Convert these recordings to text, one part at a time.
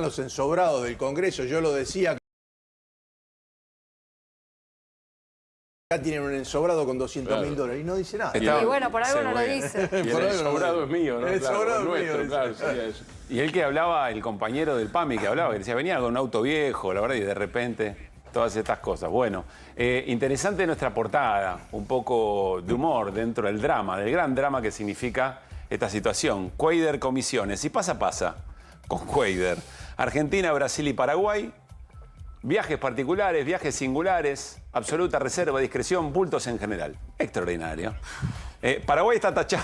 los ensobrados del Congreso, yo lo decía, acá tienen un ensobrado con 200.000 dólares y no dice nada. Y bueno, por algo no lo dice. Y el ensobrado es mío, ¿no? El ensobrado es nuestro, mío, claro, sería eso. Y él que hablaba, el compañero del PAMI que hablaba, que decía, venía con un auto viejo, la verdad, y de repente todas estas cosas. Bueno, interesante nuestra portada, un poco de humor dentro del drama, del gran drama que significa esta situación. Cuader Comisiones, y pasa con Cuader. Argentina, Brasil y Paraguay, viajes particulares, viajes singulares, absoluta reserva, discreción, bultos en general. Extraordinario. Paraguay está tachado.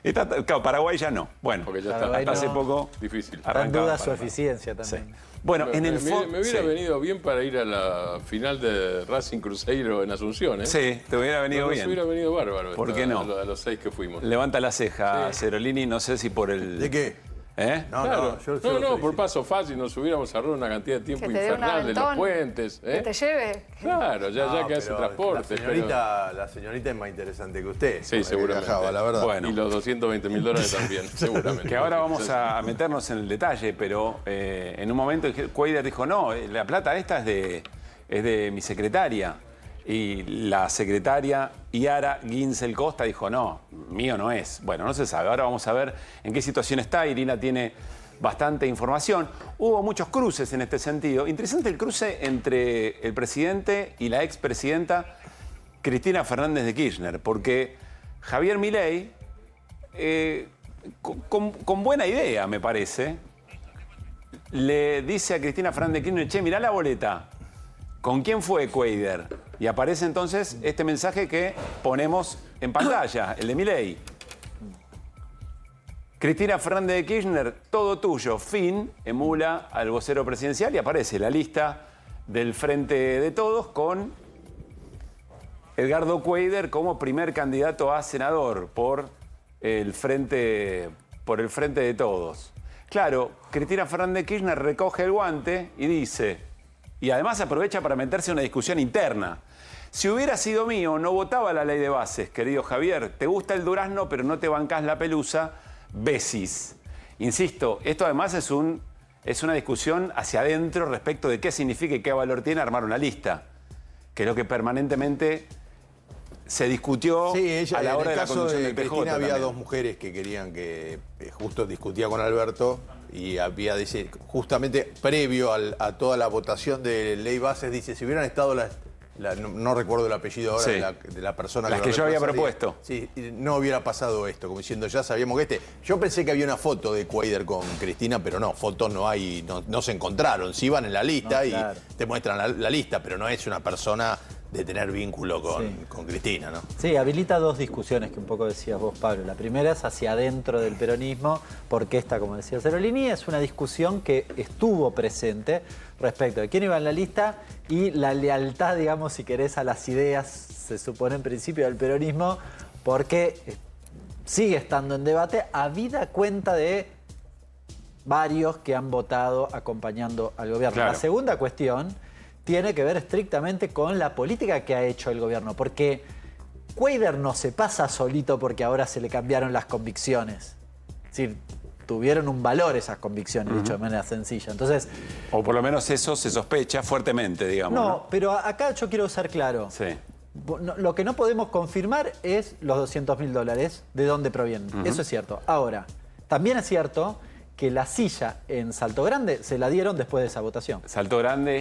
Claro, Paraguay ya no. Bueno, porque ya hasta está hace poco difícil. Está en duda su eficiencia también. Sí. Bueno, en el me hubiera venido bien para ir a la final de Racing Cruzeiro en Asunción, ¿eh? Sí, te hubiera venido bien. Me hubiera venido bárbaro. ¿Por qué no? A los 6 que fuimos. Levanta la ceja, Cerolini, no sé si por el... ¿De qué? ¿Eh? No, Claro. yo Por paso fácil nos hubiéramos ahorrado una cantidad de tiempo Que te dé un infernal de los aventón, puentes. que te lleve. Claro, ya que hace transporte. La señorita es más interesante que usted. Sí, seguramente. Viajaba, la verdad. Bueno. Y los 220.000 dólares también, seguramente. Que ahora vamos a meternos en el detalle, pero en un momento Cuader dijo, no, la plata esta es de mi secretaria. Y la secretaria Yara Ginsel Costa dijo, no, mío no es. Bueno, no se sabe. Ahora vamos a ver en qué situación está. Irina tiene bastante información. Hubo muchos cruces en este sentido. Interesante el cruce entre el presidente y la expresidenta Cristina Fernández de Kirchner, porque Javier Milei, con buena idea, me parece, le dice a Cristina Fernández de Kirchner, che, mirá la boleta. ¿Con quién fue Cuader? Y aparece entonces este mensaje que ponemos en pantalla, el de Milei. Cristina Fernández de Kirchner, todo tuyo, fin, emula al vocero presidencial y aparece la lista del Frente de Todos con Edgardo Cuader como primer candidato a senador por el Frente de Todos. Claro, Cristina Fernández de Kirchner recoge el guante y dice... Y además aprovecha para meterse en una discusión interna. Si hubiera sido mío, no votaba la ley de bases, querido Javier. Te gusta el durazno, pero no te bancás la pelusa. Besis. Insisto, esto además es una discusión hacia adentro respecto de qué significa y qué valor tiene armar una lista. Que es lo que permanentemente se discutió a la hora de la conducción del PJ. Cristina había también. dos mujeres que querían que justo discutía con Alberto y había, dice, justamente previo a toda la votación de ley bases, dice, si hubieran estado no recuerdo el apellido ahora de la persona las que yo había reemplazaría. propuesto. Sí, no hubiera pasado esto, como diciendo, ya sabíamos que Yo pensé que había una foto de Cuader con Cristina, pero no, fotos no hay, no se encontraron. Sí iban en la lista y te muestran la lista, pero no es una persona de tener vínculo con Cristina, ¿no? Sí, habilita dos discusiones que un poco decías vos, Pablo. La primera es hacia adentro del peronismo, porque esta, como decía Cerolini, es una discusión que estuvo presente respecto de quién iba en la lista y la lealtad, digamos, si querés, a las ideas, se supone en principio, del peronismo, porque sigue estando en debate, habida cuenta de varios que han votado acompañando al gobierno. Claro. La segunda cuestión tiene que ver estrictamente con la política que ha hecho el gobierno, porque Cuader no se pasa solito porque ahora se le cambiaron las convicciones. Es decir, tuvieron un valor esas convicciones, dicho de manera sencilla. Entonces, O por lo menos eso se sospecha fuertemente, digamos. no, pero acá yo quiero ser claro. Sí. Lo que no podemos confirmar es los 200.000 dólares, de dónde provienen. Eso es cierto. Ahora, también es cierto que la silla en Salto Grande se la dieron después de esa votación. Salto Grande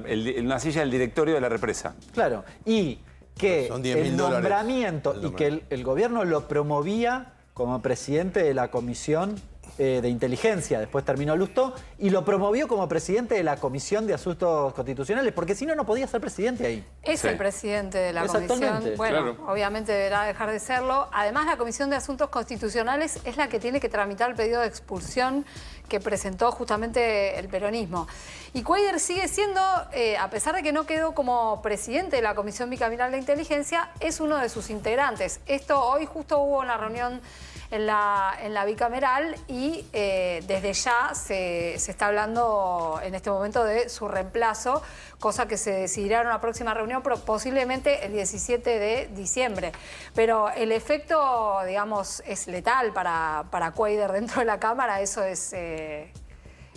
es una silla del directorio de la represa. Claro, y que Son 10.000 el dólares. nombramiento y que el gobierno lo promovía como presidente de la Comisión de Inteligencia, después terminó Lustó, y lo promovió como presidente de la Comisión de Asuntos Constitucionales, porque si no, no podía ser presidente ahí. Sí. Es el presidente de la comisión. Bueno, Claro. obviamente deberá dejar de serlo. Además, la Comisión de Asuntos Constitucionales es la que tiene que tramitar el pedido de expulsión que presentó justamente el peronismo. Y Cuader sigue siendo, a pesar de que no quedó como presidente de la Comisión Bicameral de Inteligencia, es uno de sus integrantes. Esto hoy justo hubo una reunión en la bicameral y desde ya se está hablando en este momento de su reemplazo, cosa que se decidirá en una próxima reunión, posiblemente el 17 de diciembre. Pero el efecto, digamos, es letal para Cuader dentro de la Cámara, eso es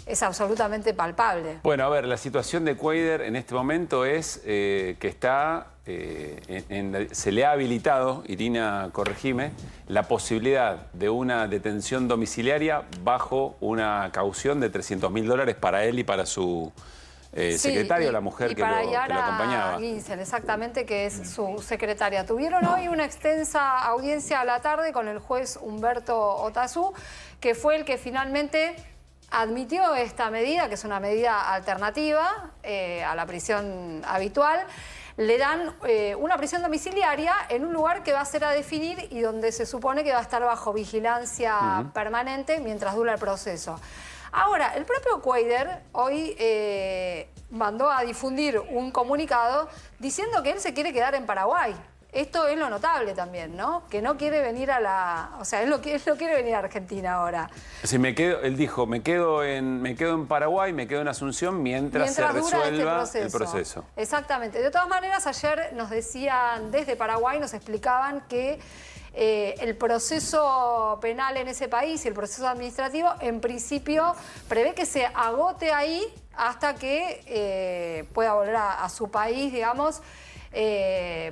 es absolutamente palpable. Bueno, a ver, la situación de Cuéllar en este momento es que está, se le ha habilitado, Irina, corregime, la posibilidad de una detención domiciliaria bajo una caución de $300.000 para él y para su secretario, la mujer que lo acompañaba. Ginsel, exactamente, que es su secretaria. Tuvieron hoy una extensa audiencia a la tarde con el juez Humberto Otazú, que fue el que finalmente admitió esta medida, que es una medida alternativa a la prisión habitual. Le dan una prisión domiciliaria en un lugar que va a ser a definir y donde se supone que va a estar bajo vigilancia permanente mientras dura el proceso. Ahora, el propio Cuéllar hoy mandó a difundir un comunicado diciendo que él se quiere quedar en Paraguay. Esto es lo notable también, ¿no? Que no quiere venir a la... O sea, él no quiere venir a Argentina ahora. Sí, él dijo, me quedo en Paraguay, me quedo en Asunción mientras se resuelva el proceso. Exactamente. De todas maneras, ayer nos decían desde Paraguay, nos explicaban que el proceso penal en ese país y el proceso administrativo, en principio, prevé que se agote ahí hasta que pueda volver a su país, digamos,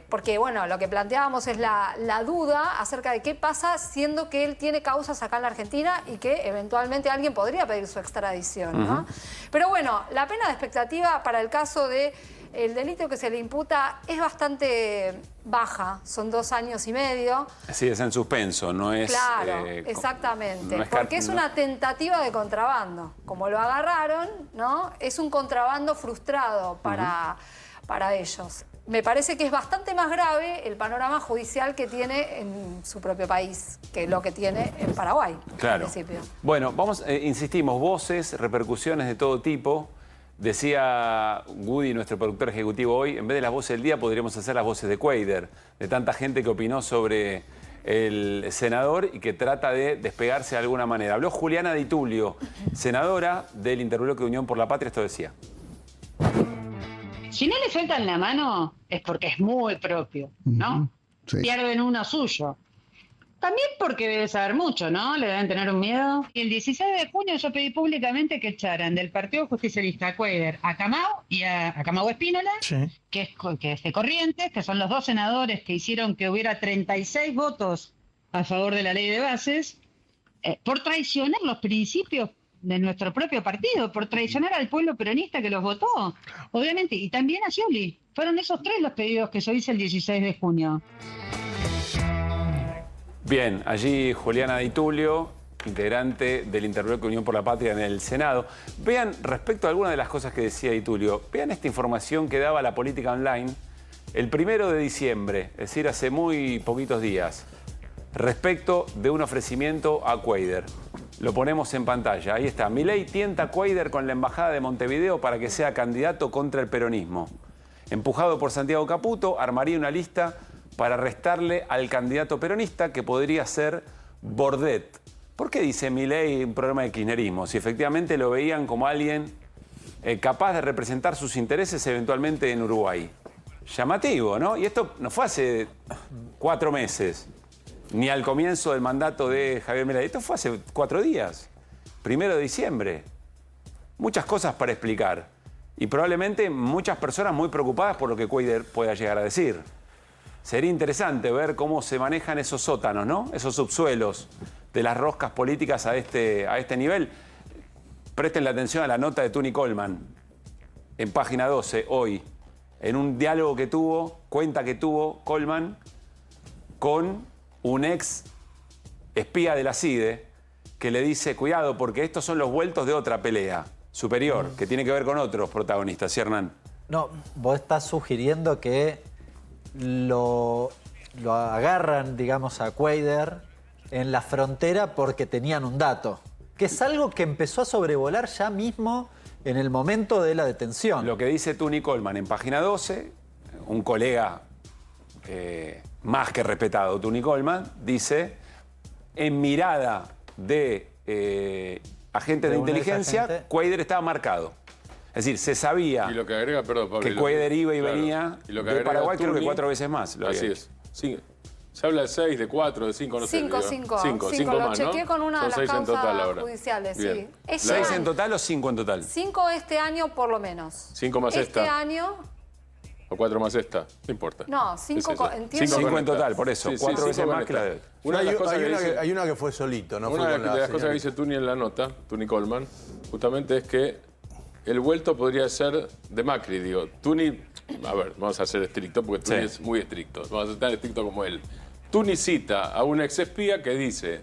porque, bueno, lo que planteábamos es la duda acerca de qué pasa siendo que él tiene causas acá en la Argentina y que eventualmente alguien podría pedir su extradición, ¿no? Pero bueno, la pena de expectativa para el caso de el delito que se le imputa es bastante baja, son 2 años y medio. Sí, es en suspenso, no es... Claro, exactamente, no es porque es una tentativa de contrabando. Como lo agarraron, ¿no? Es un contrabando frustrado para ellos. Me parece que es bastante más grave el panorama judicial que tiene en su propio país que lo que tiene en Paraguay, claro. En principio. Bueno, insistimos, voces, repercusiones de todo tipo. Decía Woody, nuestro productor ejecutivo hoy, en vez de las voces del día podríamos hacer las voces de Cuéllar, de tanta gente que opinó sobre el senador y que trata de despegarse de alguna manera. Habló Juliana Di Tulio, senadora del Interbloque de Unión por la Patria, esto decía. Si no le sueltan la mano es porque es muy propio, ¿no? Sí. Pierden uno suyo. También porque debe saber mucho, ¿no? Le deben tener un miedo. Y el 16 de junio yo pedí públicamente que echaran del Partido Justicialista a Cuéllar, a Camau y a Camau Espínola, que es de Corrientes, que son los 2 senadores que hicieron que hubiera 36 votos a favor de la ley de bases, por traicionar los principios de nuestro propio partido, por traicionar al pueblo peronista que los votó, obviamente, y también a Scioli. Fueron esos 3 los pedidos que yo hice el 16 de junio. Bien, allí Juliana Di Tulio, integrante del Interbloque Unión por la Patria en el Senado. Vean, respecto a algunas de las cosas que decía Di Tulio, vean esta información que daba la Política Online el 1 de diciembre, es decir, hace muy poquitos días, respecto de un ofrecimiento a Cuéllar. Lo ponemos en pantalla, ahí está. Milei tienta a Cuéllar con la Embajada de Montevideo para que sea candidato contra el peronismo. Empujado por Santiago Caputo, armaría una lista para restarle al candidato peronista, que podría ser Bordet. ¿Por qué dice Milei un problema de kirchnerismo? Si efectivamente lo veían como alguien capaz de representar sus intereses eventualmente en Uruguay. Llamativo, ¿no? Y esto no fue hace 4 meses, ni al comienzo del mandato de Javier Milei. Esto fue hace 4 días, 1 de diciembre. Muchas cosas para explicar. Y probablemente muchas personas muy preocupadas por lo que Cuéllar pueda llegar a decir. Sería interesante ver cómo se manejan esos sótanos, ¿no? Esos subsuelos de las roscas políticas a este nivel. Presten la atención a la nota de Tuni Coleman en página 12, hoy, en un diálogo que cuenta que tuvo Coleman con un ex espía de la CIDE que le dice, cuidado, porque estos son los vueltos de otra pelea superior, que tiene que ver con otros protagonistas. ¿Sí, Hernán? No, vos estás sugiriendo que lo agarran, digamos, a Cuéllar en la frontera porque tenían un dato, que es algo que empezó a sobrevolar ya mismo en el momento de la detención. Lo que dice Tuni Coleman en página 12, un colega más que respetado, Tuni Coleman, dice, en mirada de agentes de inteligencia, Cuéllar estaba marcado. Es decir, se sabía y lo que agrega, perdón, Pablo, que Cuéllar iba y claro, venía y lo que de Paraguay, Tuni, creo que 4 veces más. Así es. Sí. Se habla de 6, de 4, de 5, no sé. 5 más, lo chequeé ¿no? con una de Son las 6 en total causas ahora. judiciales, Bien. sí. 6 en total o 5 en total. 5 este año por lo menos. 5 más este esta. año, O 4 más esta, no importa. no, 5 entiendo. 5 en esta. total, por eso. 4 veces más que la de él. Una de las cosas que dice- Hay una que fue solito, no fue Una con de la las cosas que señorita. dice Tuni en la nota, Tuni Coleman, justamente es que el vuelto podría ser de Macri, digo. Tuni, a ver, vamos a ser estrictos porque Tuni es muy estricto, vamos a ser tan estrictos como él. Tuni cita a un ex espía que dice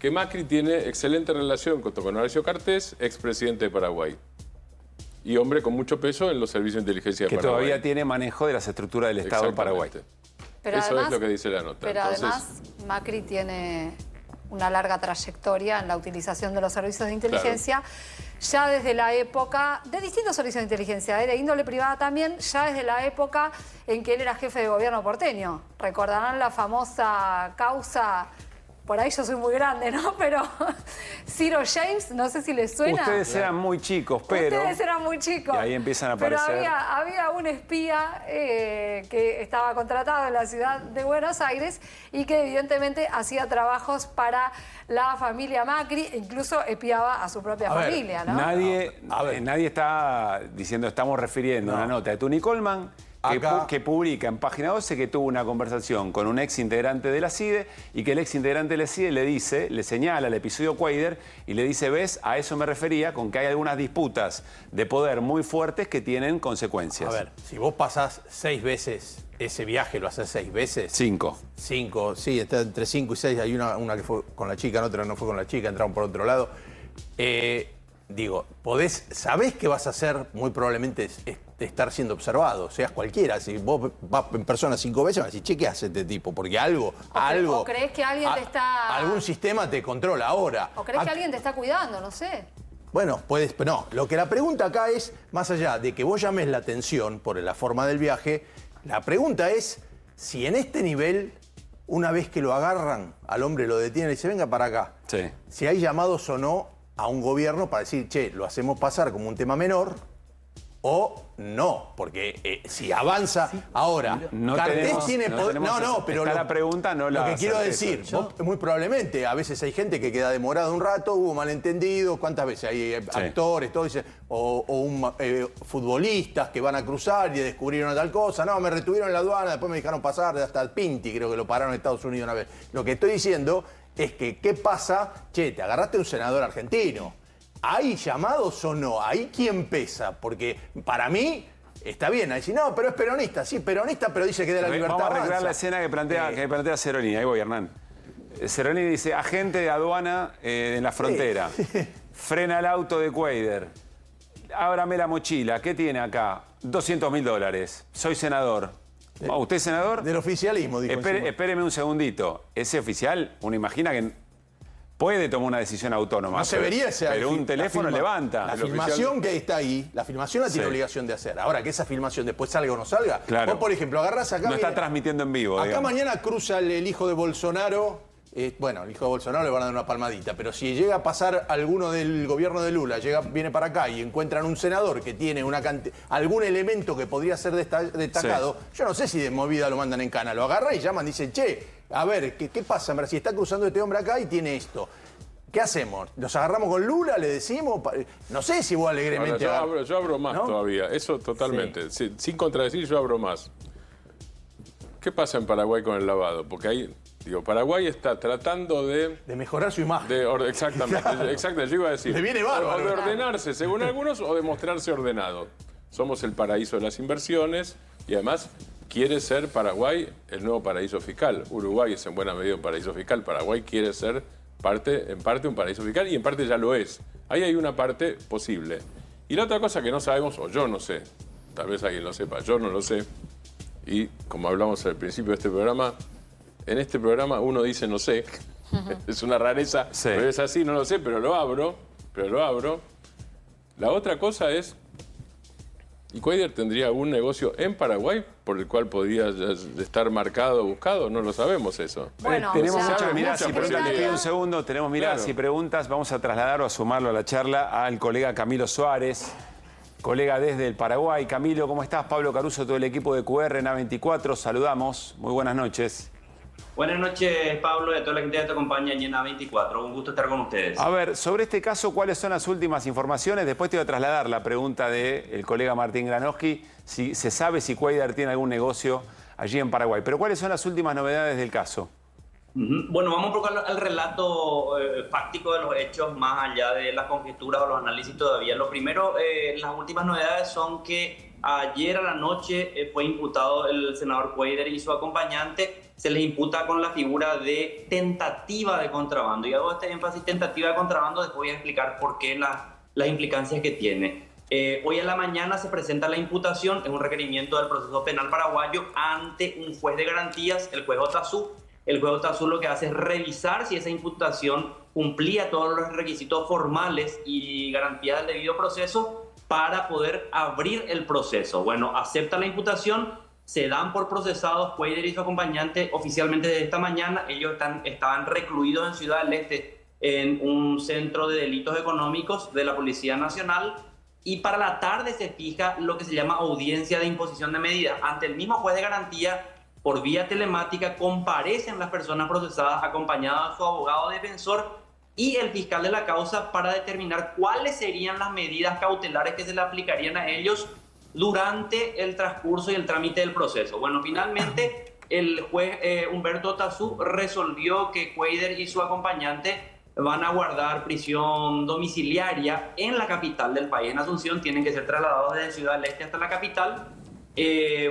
que Macri tiene excelente relación con Horacio Cartés, expresidente de Paraguay. Y hombre con mucho peso en los servicios de inteligencia de Que Paraguay. todavía tiene manejo de las estructuras del Estado de Paraguay. Exactamente. Pero Eso además- es lo que dice la nota. Pero Entonces, además, Macri tiene una larga trayectoria en la utilización de los servicios de inteligencia, ya desde la época, de distintos servicios de inteligencia, de índole privada también, ya desde la época en que él era jefe de gobierno porteño. Recordarán la famosa causa, por ahí yo soy muy grande, ¿no? Pero Ciro James, no sé si les suena. Ustedes eran muy chicos, pero... Ustedes eran muy chicos. Y ahí empiezan a aparecer... Pero había un espía que estaba contratado en la ciudad de Buenos Aires y que evidentemente hacía trabajos para la familia Macri e incluso espiaba a su propia familia, ¿no? Nadie está diciendo, estamos refiriendo a una nota de Tuni Coleman que publica en Página 12 que tuvo una conversación con un ex integrante de la CIDE y que el ex integrante de la CIDE le señala el episodio Cuader y le dice, ves, a eso me refería, con que hay algunas disputas de poder muy fuertes que tienen consecuencias. A ver, si vos pasás 6 veces ese viaje, lo haces 6 veces. 5. 5, sí, está entre 5 y 6. Hay una que fue con la chica, otra no fue con la chica, entraron por otro lado. Digo, sabés que vas a hacer muy probablemente estar siendo observado, seas cualquiera. Si vos vas en persona 5 veces, vas a decir, che, ¿qué hace este tipo? Porque algo. ¿O crees que alguien te está...? Algún sistema te controla ahora. ¿O crees que alguien te está cuidando? No sé. Bueno, pero no. Lo que la pregunta acá es, más allá de que vos llames la atención por la forma del viaje, la pregunta es si en este nivel, una vez que lo agarran, al hombre lo detienen y dice, venga para acá. Sí. Si hay llamados o no a un gobierno para decir, che, lo hacemos pasar como un tema menor o no, porque si avanza ahora, Cartés tiene poder. Pero está la pregunta, no la lo que quiero certeza. decir, muy probablemente, a veces hay gente que queda demorada un rato, hubo malentendido, ¿cuántas veces hay actores, todo dicen, futbolistas que van a cruzar y descubrieron tal cosa? No, me retuvieron en la aduana, después me dejaron pasar, hasta el Pinti creo que lo pararon en Estados Unidos una vez. Lo que estoy diciendo es que, ¿qué pasa? Che, te agarraste un senador argentino. ¿Hay llamados o no? ¿Ahí quién pesa? Porque para mí está bien. Ahí sí, no, pero es peronista. Sí, peronista, pero dice que de la libertad Vamos a recrear avanza. la escena que plantea Ceroni. Ahí voy, Hernán. Ceroni dice, agente de aduana en la frontera. Frena el auto de Cuader. Ábrame la mochila. ¿Qué tiene acá? $200.000. Soy senador. ¿Usted es senador? Del oficialismo, dijo. Espéreme un segundito. Ese oficial, uno imagina que puede tomar una decisión autónoma. No se vería ese. Pero un teléfono levanta. La filmación que está ahí, la filmación la tiene obligación de hacer. Ahora, que esa filmación después salga o no salga. Claro. Vos, por ejemplo, agarrás acá. No está transmitiendo en vivo. Acá digamos. mañana cruza el hijo de Bolsonaro. Bueno, el hijo de Bolsonaro le van a dar una palmadita, pero si llega a pasar alguno del gobierno de Lula, viene para acá y encuentran un senador que tiene algún elemento que podría ser destacado, yo no sé si de movida lo mandan en cana, lo agarran y llaman, dicen, che, a ver, ¿qué pasa? Si está cruzando este hombre acá y tiene esto. ¿Qué hacemos? ¿Los agarramos con Lula? ¿Le decimos? No sé si vos alegremente... yo abro más todavía, eso totalmente. Sí. Sin contradecir, yo abro más. ¿Qué pasa en Paraguay con el lavado? Porque ahí, Paraguay está tratando de mejorar su imagen. Exactamente, yo iba a decir. Le viene bárbaro. O de ordenarse, según algunos, o de mostrarse ordenado. Somos el paraíso de las inversiones y además quiere ser Paraguay el nuevo paraíso fiscal. Uruguay es en buena medida un paraíso fiscal. Paraguay quiere ser en parte un paraíso fiscal y en parte ya lo es. Ahí hay una parte posible. Y la otra cosa que no sabemos, o yo no sé, tal vez alguien lo sepa, yo no lo sé, y como hablamos al principio de este programa, en este programa uno dice no sé, es una rareza, pero es así, no lo sé, pero lo abro. La otra cosa es, ¿y Cuader tendría algún negocio en Paraguay por el cual podría estar marcado o buscado? No lo sabemos eso. Bueno, tenemos ya, muchas miradas y preguntas. posibilidades. Me pido un segundo, tenemos miradas y preguntas. Vamos a trasladar o a sumarlo a la charla al colega Camilo Suárez, colega desde el Paraguay. Camilo, ¿cómo estás? Pablo Caruso, todo el equipo de QR en A24. Saludamos. Muy buenas noches. Buenas noches, Pablo, y a toda la gente que te acompaña en Llena 24. Un gusto estar con ustedes. A ver, sobre este caso, ¿cuáles son las últimas informaciones? Después te voy a trasladar la pregunta del colega Martín Granowski, si se sabe si Cuéllar tiene algún negocio allí en Paraguay. Pero ¿cuáles son las últimas novedades del caso? Bueno, vamos un poco al relato fáctico de los hechos, más allá de las conjeturas o los análisis todavía. Lo primero, las últimas novedades son que ayer a la noche fue imputado el senador Cuéllar y su acompañante. Se les imputa con la figura de tentativa de contrabando. Y hago este énfasis, tentativa de contrabando, después voy a explicar por qué las implicancias que tiene. Hoy a la mañana se presenta la imputación, es un requerimiento del proceso penal paraguayo ante un juez de garantías, el juez Otazú. El juez Otazú lo que hace es revisar si esa imputación cumplía todos los requisitos formales y garantías del debido proceso para poder abrir el proceso. Bueno, acepta la imputación, se dan por procesados Cuéllar y su acompañante oficialmente desde esta mañana. Ellos estaban recluidos en Ciudad del Este en un centro de delitos económicos de la Policía Nacional, y para la tarde se fija lo que se llama audiencia de imposición de medidas. Ante el mismo juez de garantía, por vía telemática, comparecen las personas procesadas acompañadas de su abogado defensor y el fiscal de la causa para determinar cuáles serían las medidas cautelares que se le aplicarían a ellos durante el transcurso y el trámite del proceso. Bueno, finalmente el juez Humberto Otazú resolvió que Cuéllar y su acompañante van a guardar prisión domiciliaria en la capital del país, en Asunción. Tienen que ser trasladados desde Ciudad del Este hasta la capital.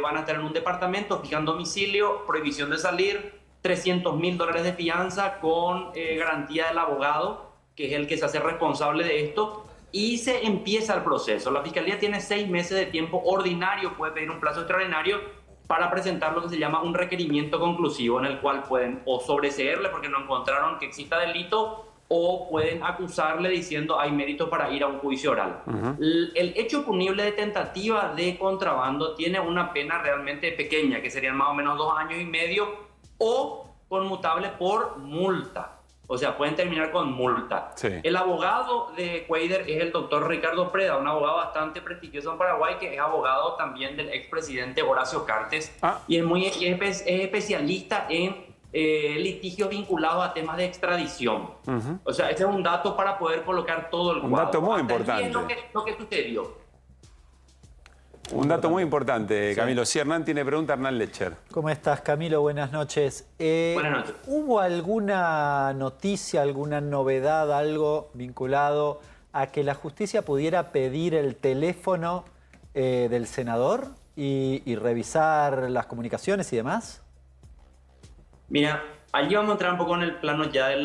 Van a estar en un departamento, fijan domicilio, prohibición de salir, $300.000 de fianza con garantía del abogado, que es el que se hace responsable de esto, y se empieza el proceso. La Fiscalía tiene 6 meses de tiempo ordinario, puede pedir un plazo extraordinario para presentar lo que se llama un requerimiento conclusivo, en el cual pueden o sobreseerle porque no encontraron que exista delito, o pueden acusarle diciendo hay mérito para ir a un juicio oral. El hecho punible de tentativa de contrabando tiene una pena realmente pequeña, que serían más o menos 2 años y medio, o conmutable por multa. O sea, pueden terminar con multa. Sí. El abogado de Cuéllar es el doctor Ricardo Preda, un abogado bastante prestigioso en Paraguay, que es abogado también del expresidente Horacio Cartes, y es especialista en litigios vinculados a temas de extradición. O sea, ese es un dato para poder colocar todo el cuadro. Un dato muy importante. Lo que sucedió. Un dato muy importante, Camilo. Si Hernán tiene pregunta, Hernán Lecher. ¿Cómo estás, Camilo? Buenas noches. Buenas noches. ¿Hubo alguna noticia, alguna novedad, algo vinculado a que la justicia pudiera pedir el teléfono del senador y revisar las comunicaciones y demás? Mira, allí vamos a entrar un poco en el plano ya de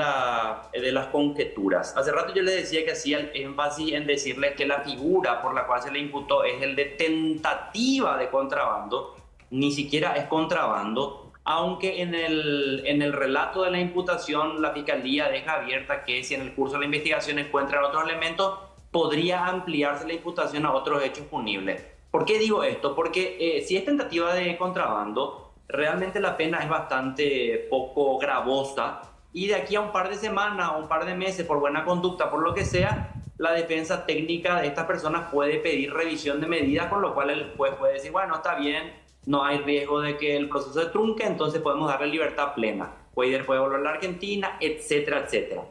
las conjeturas. Hace rato yo les decía que hacía el énfasis en decirles que la figura por la cual se le imputó es el de tentativa de contrabando, ni siquiera es contrabando, aunque en el relato de la imputación la Fiscalía deja abierta que si en el curso de la investigación encuentran otros elementos, podría ampliarse la imputación a otros hechos punibles. ¿Por qué digo esto? Porque si es tentativa de contrabando, realmente la pena es bastante poco gravosa, y de aquí a un par de semanas o un par de meses, por buena conducta, por lo que sea, la defensa técnica de estas personas puede pedir revisión de medidas, con lo cual el juez puede decir, bueno, está bien, no hay riesgo de que el proceso se trunque, entonces podemos darle libertad plena. Cuéllar puede volver a la Argentina, etcétera, etcétera.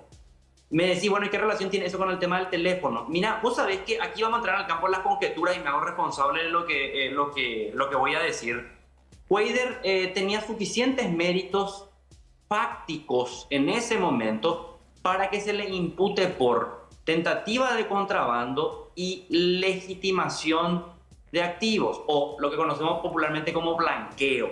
Me decís, bueno, ¿y qué relación tiene eso con el tema del teléfono? Mira, vos sabés que aquí vamos a entrar al campo de las conjeturas y me hago responsable de lo que voy a decir. Cuéllar tenía suficientes méritos fácticos en ese momento para que se le impute por tentativa de contrabando y legitimación de activos, o lo que conocemos popularmente como blanqueo.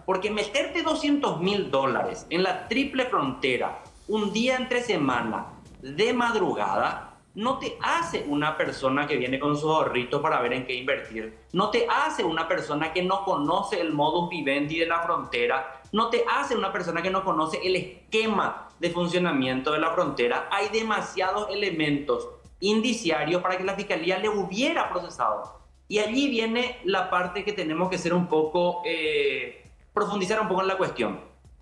Porque meterte $200.000 en la triple frontera un día entre semana de madrugada no te hace una persona que viene con sus ahorritos para ver en qué invertir. No te hace una persona que no conoce el modus vivendi de la frontera. No te hace una persona que no conoce el esquema de funcionamiento de la frontera. Hay demasiados elementos indiciarios para que la Fiscalía le hubiera procesado. Y allí viene la parte que tenemos que ser un poco, profundizar un poco en la cuestión.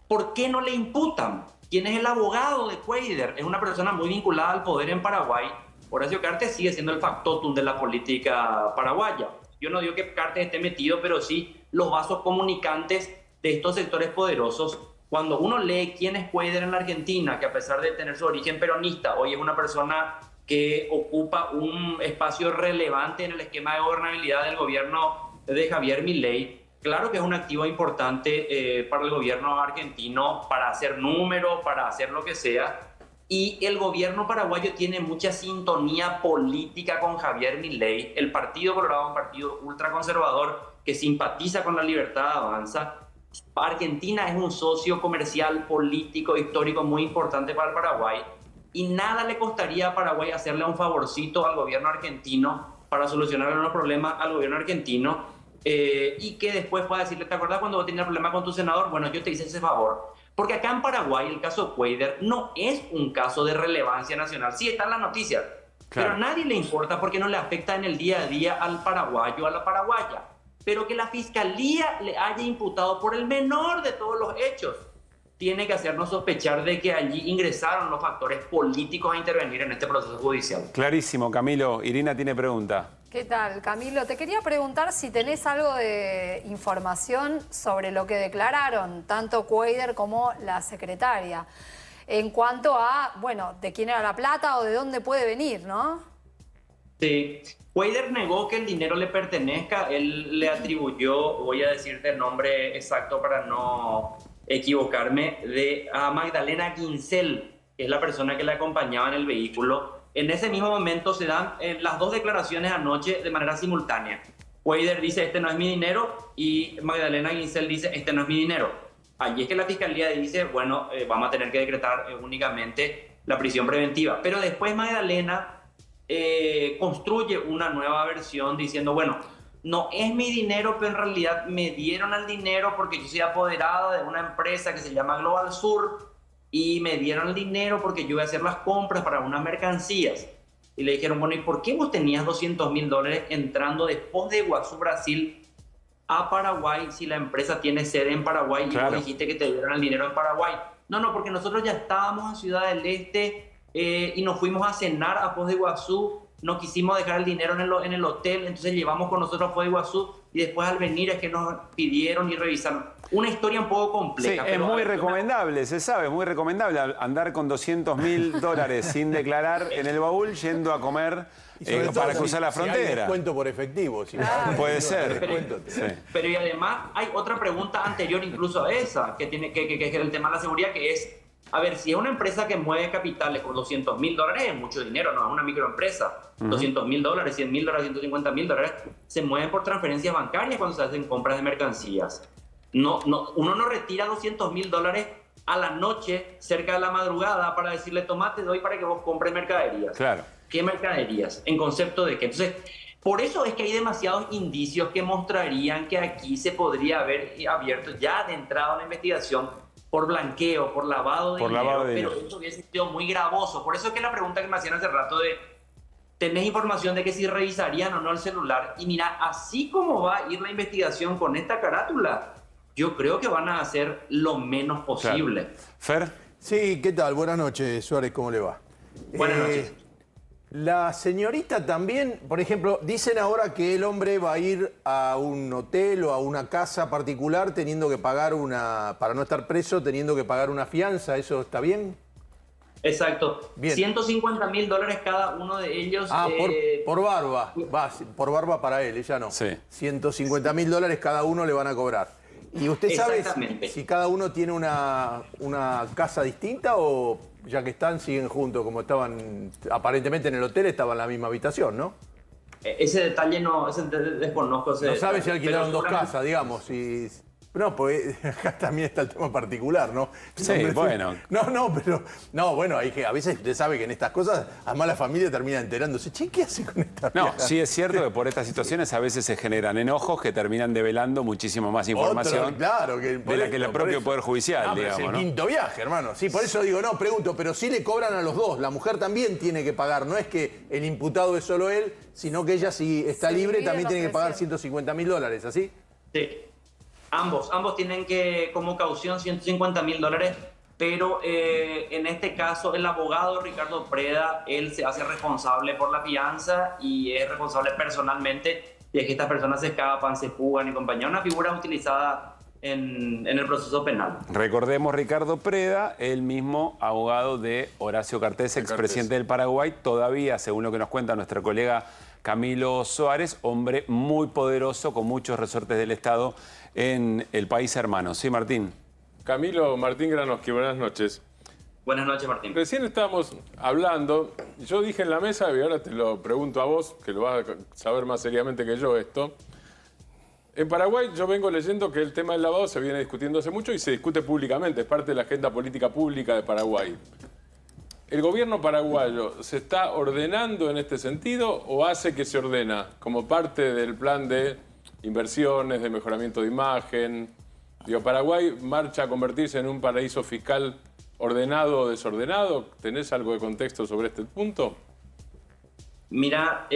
¿Por qué no le imputan? ¿Quién es el abogado de Cuéllar? Es una persona muy vinculada al poder en Paraguay. Horacio Cartes sigue siendo el factotum de la política paraguaya. Yo no digo que Cartes esté metido, pero sí los vasos comunicantes de estos sectores poderosos. cuando uno lee quién es Cuéllar en la Argentina, que a pesar de tener su origen peronista, hoy es una persona que ocupa un espacio relevante en el esquema de gobernabilidad del gobierno de Javier Milei, claro que es un activo importante para el gobierno argentino, para hacer números, para hacer lo que sea. Y el gobierno paraguayo tiene mucha sintonía política con Javier Milei. El Partido Colorado es un partido ultraconservador que simpatiza con la Libertad Avanza. Argentina es un socio comercial, político, histórico muy importante para el Paraguay. Y nada le costaría a Paraguay hacerle un favorcito al gobierno argentino para solucionar los problemas al gobierno argentino. Y que después pueda decirle, ¿te acuerdas cuando vos tenías problema con tu senador? Bueno, yo te hice ese favor. Porque acá en Paraguay el caso Cuéllar no es un caso de relevancia nacional. Sí, está en las noticias, pero a nadie le importa porque no le afecta en el día a día al paraguayo, a la paraguaya. Pero que la fiscalía le haya imputado por el menor de todos los hechos tiene que hacernos sospechar de que allí ingresaron los factores políticos a intervenir en este proceso judicial. Clarísimo, Camilo. Irina tiene pregunta. ¿Qué tal, Camilo? Te quería preguntar si tenés algo de información sobre lo que declararon tanto Cuéllar como la secretaria en cuanto a, bueno, de quién era la plata o de dónde puede venir, ¿no? Sí. Cuéllar negó que el dinero le pertenezca. Él le atribuyó, voy a decirte el nombre exacto para no equivocarme, a Magdalena Guincel, que es la persona que le acompañaba en el vehículo. En ese mismo momento se dan las dos declaraciones anoche de manera simultánea. Cuéllar dice, este no es mi dinero, y Magdalena Guincel dice, este no es mi dinero. Allí es que la fiscalía dice, bueno, vamos a tener que decretar únicamente la prisión preventiva. Pero después Magdalena construye una nueva versión diciendo, bueno, no es mi dinero, pero en realidad me dieron el dinero porque yo soy apoderada de una empresa que se llama Global Sur, y me dieron el dinero porque yo iba a hacer las compras para unas mercancías. Y le dijeron, bueno, ¿y por qué vos tenías $200.000 entrando de Foz de Iguazú, Brasil, a Paraguay, si la empresa tiene sede en Paraguay y vos dijiste que te dieron el dinero en Paraguay? No, porque nosotros ya estábamos en Ciudad del Este y nos fuimos a cenar a Foz de Iguazú, no quisimos dejar el dinero en el hotel, entonces llevamos con nosotros a Foz de Iguazú y después al venir es que nos pidieron y revisaron. Una historia un poco compleja. Sí, es muy recomendable, se sabe, es muy recomendable andar con $200.000 sin declarar en el baúl yendo a comer para cruzar la frontera. Si hay descuento por efectivo. Si puede ser. Pero y además hay otra pregunta anterior incluso a esa, que es el tema de la seguridad, que es, a ver, si es una empresa que mueve capitales por $200.000, es mucho dinero, no es una microempresa. $200.000, $100.000, $150.000 se mueven por transferencias bancarias cuando se hacen compras de mercancías. Uno no retira $200.000 a la noche, cerca de la madrugada, para decirle, toma, te doy para que vos compres mercaderías. Claro. ¿Qué mercaderías? ¿En concepto de qué? Entonces, por eso es que hay demasiados indicios que mostrarían que aquí se podría haber abierto ya de entrada una investigación por blanqueo, por lavado de dinero, pero eso hubiese sido muy gravoso. Por eso es que la pregunta que me hacían hace rato de, ¿tenés información de que si revisarían o no el celular? Y mira, así como va a ir la investigación con esta carátula, yo creo que van a hacer lo menos posible. Claro. ¿Fer? Sí, ¿qué tal? Buenas noches, Suárez, ¿cómo le va? Buenas noches. La señorita también, por ejemplo, dicen ahora que el hombre va a ir a un hotel o a una casa particular teniendo que pagar para no estar preso, teniendo que pagar una fianza, ¿eso está bien? Exacto. Bien. $150.000 cada uno de ellos. Por barba. Por barba para él, ella no. Sí. $150.000 cada uno le van a cobrar. ¿Y usted sabe si cada uno tiene una casa distinta o ya que siguen juntos, como estaban aparentemente en el hotel, estaban en la misma habitación, ¿no? Ese detalle desconozco. No sabe si alquilaron dos casas, digamos. No, pues acá también está el tema particular, ¿no? Sí, bueno. Bueno, hay que, a veces usted sabe que en estas cosas, además la familia termina enterándose, che, ¿qué hace con esta No, sí es cierto que por estas situaciones a veces se generan enojos que terminan develando muchísimo más información de la que el propio Poder Judicial, digamos, es el ¿no? quinto viaje, hermano. Sí, por eso digo, pregunto, pero sí le cobran a los dos. La mujer también tiene que pagar. No es que el imputado es solo él, sino que ella, si está libre, también tiene que pagar $150.000, ¿así? Sí. Ambos tienen que, como caución, $150.000, pero en este caso el abogado Ricardo Preda, él se hace responsable por la fianza y es responsable personalmente de que estas personas se escapan, se fugan y compañía. Una figura utilizada en el proceso penal. Recordemos, Ricardo Preda, el mismo abogado de Horacio Cartes, expresidente del Paraguay, todavía, según lo que nos cuenta nuestra colega Camilo Suárez, hombre muy poderoso, con muchos resortes del Estado en el país hermano. Sí, Martín. Camilo, Martín Granoski, buenas noches. Buenas noches, Martín. Recién estábamos hablando, yo dije en la mesa, y ahora te lo pregunto a vos, que lo vas a saber más seriamente que yo esto. En Paraguay yo vengo leyendo que el tema del lavado se viene discutiendo hace mucho y se discute públicamente, es parte de la agenda política pública de Paraguay. ¿El gobierno paraguayo se está ordenando en este sentido o hace que se ordena como parte del plan de inversiones, de mejoramiento de imagen? Digo, ¿Paraguay marcha a convertirse en un paraíso fiscal ordenado o desordenado? ¿Tenés algo de contexto sobre este punto? Mira,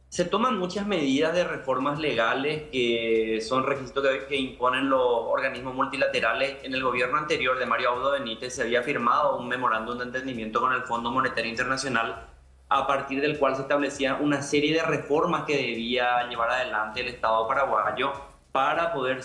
se toman muchas medidas de reformas legales que son requisitos que imponen los organismos multilaterales. En el gobierno anterior de Mario Abdo Benítez se había firmado un memorándum de entendimiento con el Fondo Monetario Internacional a partir del cual se establecía una serie de reformas que debía llevar adelante el Estado paraguayo para poder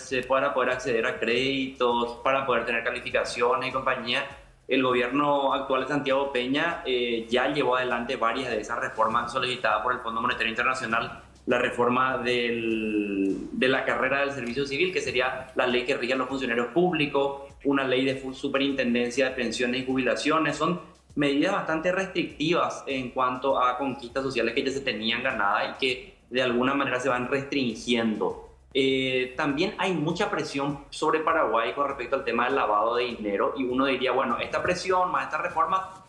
acceder a créditos, para poder tener calificaciones y compañía. El gobierno actual de Santiago Peña ya llevó adelante varias de esas reformas solicitadas por el Fondo Monetario Internacional. La reforma de la carrera del servicio civil, que sería la ley que rige a los funcionarios públicos, una ley de superintendencia de pensiones y jubilaciones. Son medidas bastante restrictivas en cuanto a conquistas sociales que ya se tenían ganadas y que de alguna manera se van restringiendo. También hay mucha presión sobre Paraguay con respecto al tema del lavado de dinero y uno diría, bueno, esta presión más esta reforma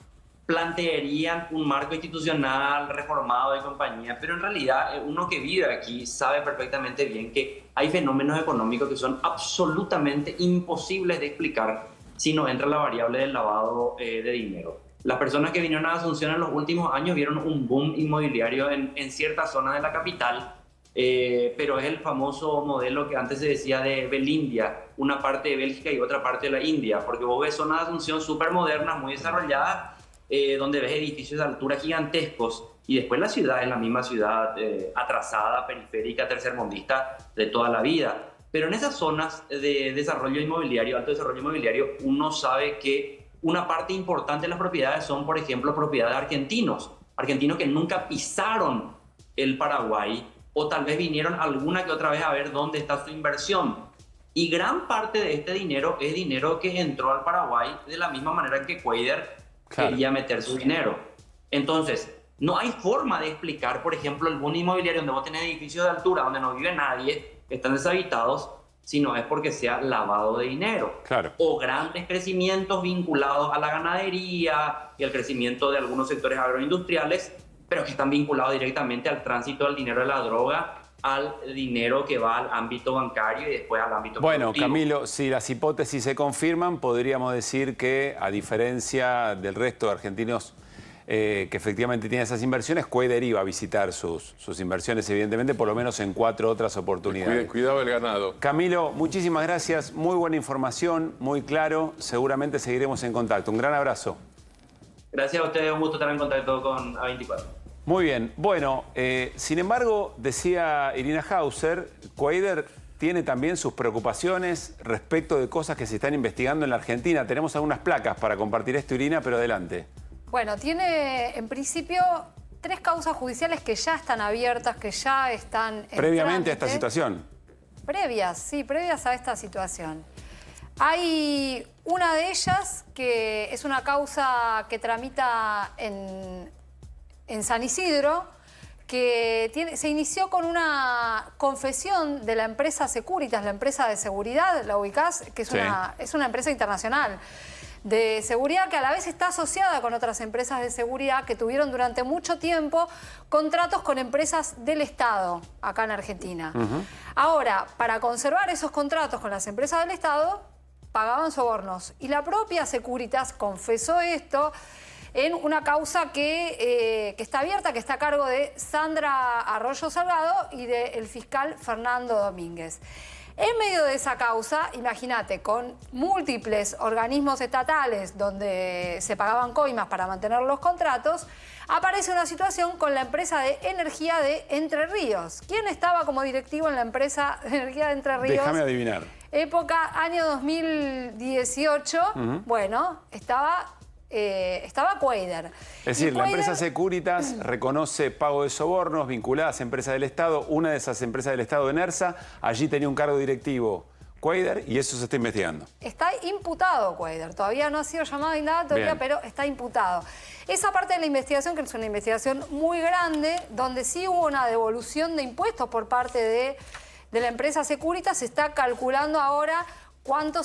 plantearían un marco institucional reformado de compañía, pero en realidad uno que vive aquí sabe perfectamente bien que hay fenómenos económicos que son absolutamente imposibles de explicar si no entra la variable del lavado de dinero. Las personas que vinieron a Asunción en los últimos años vieron un boom inmobiliario en ciertas zonas de la capital. Pero es el famoso modelo que antes se decía de Belindia, una parte de Bélgica y otra parte de la India, porque vos ves zonas de Asunción súper modernas, muy desarrolladas, donde ves edificios de altura gigantescos, y después la ciudad es la misma ciudad atrasada, periférica, tercermundista de toda la vida. Pero en esas zonas de desarrollo inmobiliario, alto desarrollo inmobiliario, uno sabe que una parte importante de las propiedades son, por ejemplo, propiedades argentinos que nunca pisaron el Paraguay, o tal vez vinieron alguna que otra vez a ver dónde está su inversión. Y gran parte de este dinero es dinero que entró al Paraguay de la misma manera que Cuéllar quería meter su dinero. Entonces, no hay forma de explicar, por ejemplo, el boom inmobiliario donde vos tenés edificios de altura, donde no vive nadie, están deshabitados, si no es porque sea lavado de dinero. O grandes crecimientos vinculados a la ganadería y al crecimiento de algunos sectores agroindustriales, pero que están vinculados directamente al tránsito del dinero de la droga, al dinero que va al ámbito bancario y después al ámbito Bueno, productivo. Camilo, si las hipótesis se confirman, podríamos decir que, a diferencia del resto de argentinos que efectivamente tienen esas inversiones, Cuéllar iba a visitar sus inversiones, evidentemente, por lo menos en 4 otras oportunidades. Cuidado el ganado. Camilo, muchísimas gracias. Muy buena información, muy claro. Seguramente seguiremos en contacto. Un gran abrazo. Gracias a ustedes, un gusto estar en contacto con A24. Muy bien. Bueno, sin embargo, decía Irina Hauser, Cuéllar tiene también sus preocupaciones respecto de cosas que se están investigando en la Argentina. Tenemos algunas placas para compartir esto, Irina, pero adelante. Bueno, tiene en principio 3 causas judiciales que ya están abiertas, que ya están en Previamente trámite. a esta situación. Previas a esta situación. Hay una de ellas que es una causa que tramita en San Isidro, que se inició con una confesión de la empresa Securitas, la empresa de seguridad, ¿la ubicás? Que es, es una empresa internacional de seguridad que a la vez está asociada con otras empresas de seguridad que tuvieron durante mucho tiempo contratos con empresas del Estado acá en Argentina. Ahora, para conservar esos contratos con las empresas del Estado, pagaban sobornos. Y la propia Securitas confesó esto en una causa que está abierta, que está a cargo de Sandra Arroyo Salgado y del fiscal Fernando Domínguez. En medio de esa causa, imagínate, con múltiples organismos estatales donde se pagaban coimas para mantener los contratos, aparece una situación con la empresa de energía de Entre Ríos. ¿Quién estaba como directivo en la empresa de energía de Entre Ríos? Déjame adivinar. Época, año 2018, bueno, estaba Cuader. Es decir, la empresa Securitas reconoce pago de sobornos vinculadas a empresas del Estado. Una de esas empresas del Estado, Enersa, allí tenía un cargo directivo Cuader y eso se está investigando. Está imputado Cuader. Todavía no ha sido llamado indagatoria, pero está imputado. Esa parte de la investigación, que es una investigación muy grande, donde sí hubo una devolución de impuestos por parte de la empresa Securitas, se está calculando ahora cuánto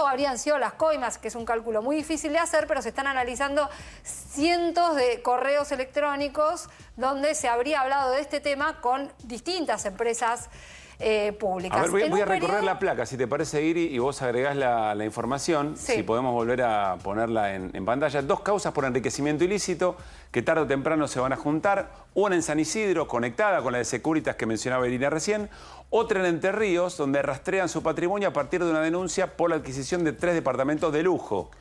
habrían sido las coimas, que es un cálculo muy difícil de hacer, pero se están analizando cientos de correos electrónicos donde se habría hablado de este tema con distintas empresas públicas. A ver, voy a recorrer la placa, si te parece, Iri, y vos agregás la información, sí. Si podemos volver a ponerla en pantalla. 2 causas por enriquecimiento ilícito que tarde o temprano se van a juntar. Una en San Isidro, conectada con la de Securitas que mencionaba Irina recién. Otra en Entre Ríos, donde rastrean su patrimonio a partir de una denuncia por la adquisición de 3 departamentos de lujo.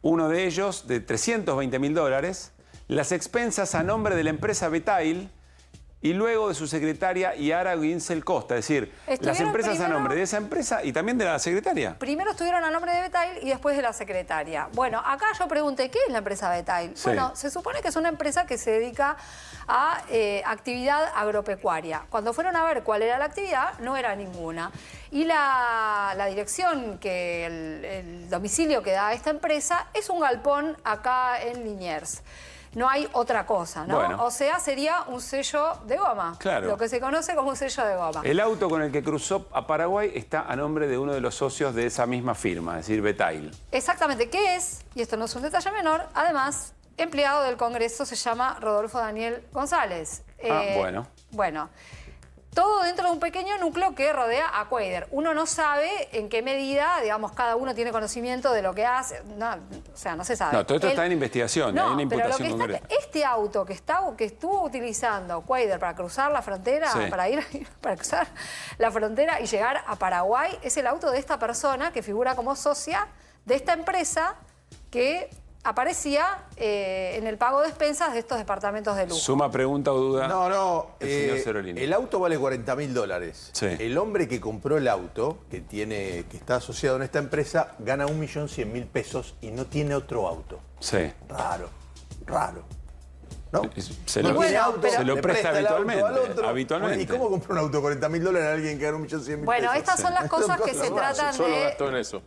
Uno de ellos de $320.000, las expensas a nombre de la empresa Betail, y luego de su secretaria Yara Guinsel Costa, es decir, las empresas a nombre de esa empresa y también de la secretaria. Primero estuvieron a nombre de Betail y después de la secretaria. Bueno, acá yo pregunté, ¿qué es la empresa Betail? Sí. Bueno, se supone que es una empresa que se dedica a actividad agropecuaria. Cuando fueron a ver cuál era la actividad, no era ninguna. Y la dirección, el domicilio que da esta empresa, es un galpón acá en Liniers. No hay otra cosa, ¿no? Bueno. O sea, sería un sello de goma. Claro. Lo que se conoce como un sello de goma. El auto con el que cruzó a Paraguay está a nombre de uno de los socios de esa misma firma, es decir, Betail. Exactamente. ¿Qué es? Y esto no es un detalle menor. Además, empleado del Congreso se llama Rodolfo Daniel González. Bueno. Bueno. Todo dentro de un pequeño núcleo que rodea a Cuader. Uno no sabe en qué medida, digamos, cada uno tiene conocimiento de lo que hace. No, o sea, no se sabe. No, todo esto está en investigación, no, hay una imputación pero concreta. Este auto que estuvo utilizando Cuader para cruzar la frontera, sí. para cruzar la frontera y llegar a Paraguay, es el auto de esta persona que figura como socia de esta empresa que aparecía en el pago de expensas de estos departamentos de lujo. Suma pregunta o duda. No, el señor Cerolini. El auto vale $40.000. Sí. El hombre que compró el auto, que está asociado en esta empresa, gana $1.100.000 y no tiene otro auto. Sí. Raro. ¿No? Se lo presta habitualmente. ¿Y cómo compró un auto $40.000 a alguien que gana $1.100.000? Bueno, estas son las cosas que se tratan Solo de... gastó en eso.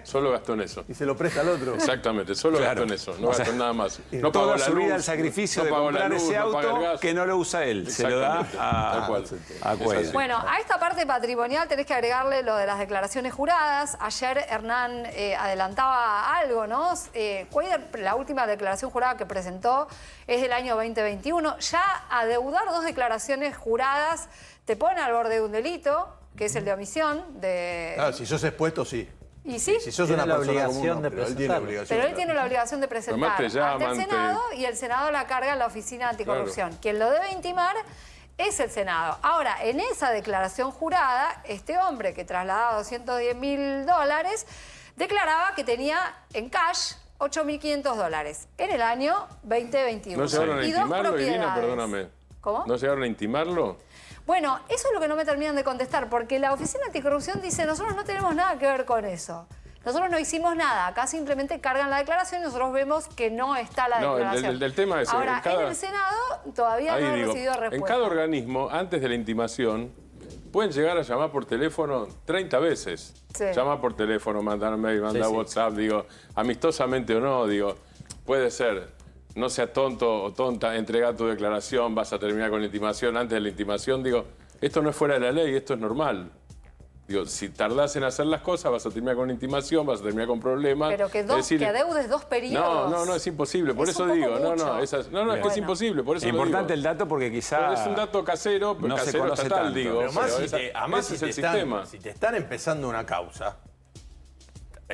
Solo gastó en eso. Y se lo presta al otro. Exactamente, solo gastó en eso, no gastó en nada más. No toda pagó la su vida luz, el sacrificio de no pagó comprar la luz, ese no paga el auto gas. que no lo usa él, se lo da a Cuader. Bueno, a esta parte patrimonial tenés que agregarle lo de las declaraciones juradas. Ayer Hernán adelantaba algo, ¿no? Cuader, la última declaración jurada que presentó es del año 2021. Ya adeudar 2 declaraciones juradas te pone al borde de un delito, que es el de omisión. Claro, si sos expuesto, sí. ¿Y sí? Si sos tiene una la persona obligación común, de pero él tiene la obligación. Pero él tiene la obligación de presentar ante el Senado y el Senado la carga en la Oficina Anticorrupción. Claro. Quien lo debe intimar es el Senado. Ahora, en esa declaración jurada, este hombre que trasladaba $210.000 declaraba que tenía en cash $8.500 en el año 2021. ¿No llegaron a Y 2 intimarlo, Irina? propiedades. Perdóname. ¿Cómo? ¿No llegaron a intimarlo? Bueno, eso es lo que no me terminan de contestar, porque la Oficina Anticorrupción dice, nosotros no tenemos nada que ver con eso. Nosotros no hicimos nada, acá simplemente cargan la declaración y nosotros vemos que no está la declaración. El tema es... Ahora, en el Senado todavía no he recibido respuesta. En cada organismo, antes de la intimación, pueden llegar a llamar por teléfono 30 veces. Sí. Llamar por teléfono, mandar mail, mandar WhatsApp, digo, amistosamente o no, digo, puede ser... No seas tonto o tonta, entrega tu declaración, vas a terminar con la intimación. Antes de la intimación, digo, esto no es fuera de la ley, esto es normal. Digo, si tardás en hacer las cosas, vas a terminar con intimación, vas a terminar con problemas. Pero que adeudes 2 periodos. No, es imposible, por eso digo. Es que es imposible, por eso lo digo. Importante el dato porque quizá... Es un dato casero, no casero se conoce estatal, tanto. digo. Pero además, si ese es el sistema. Si te están empezando una causa,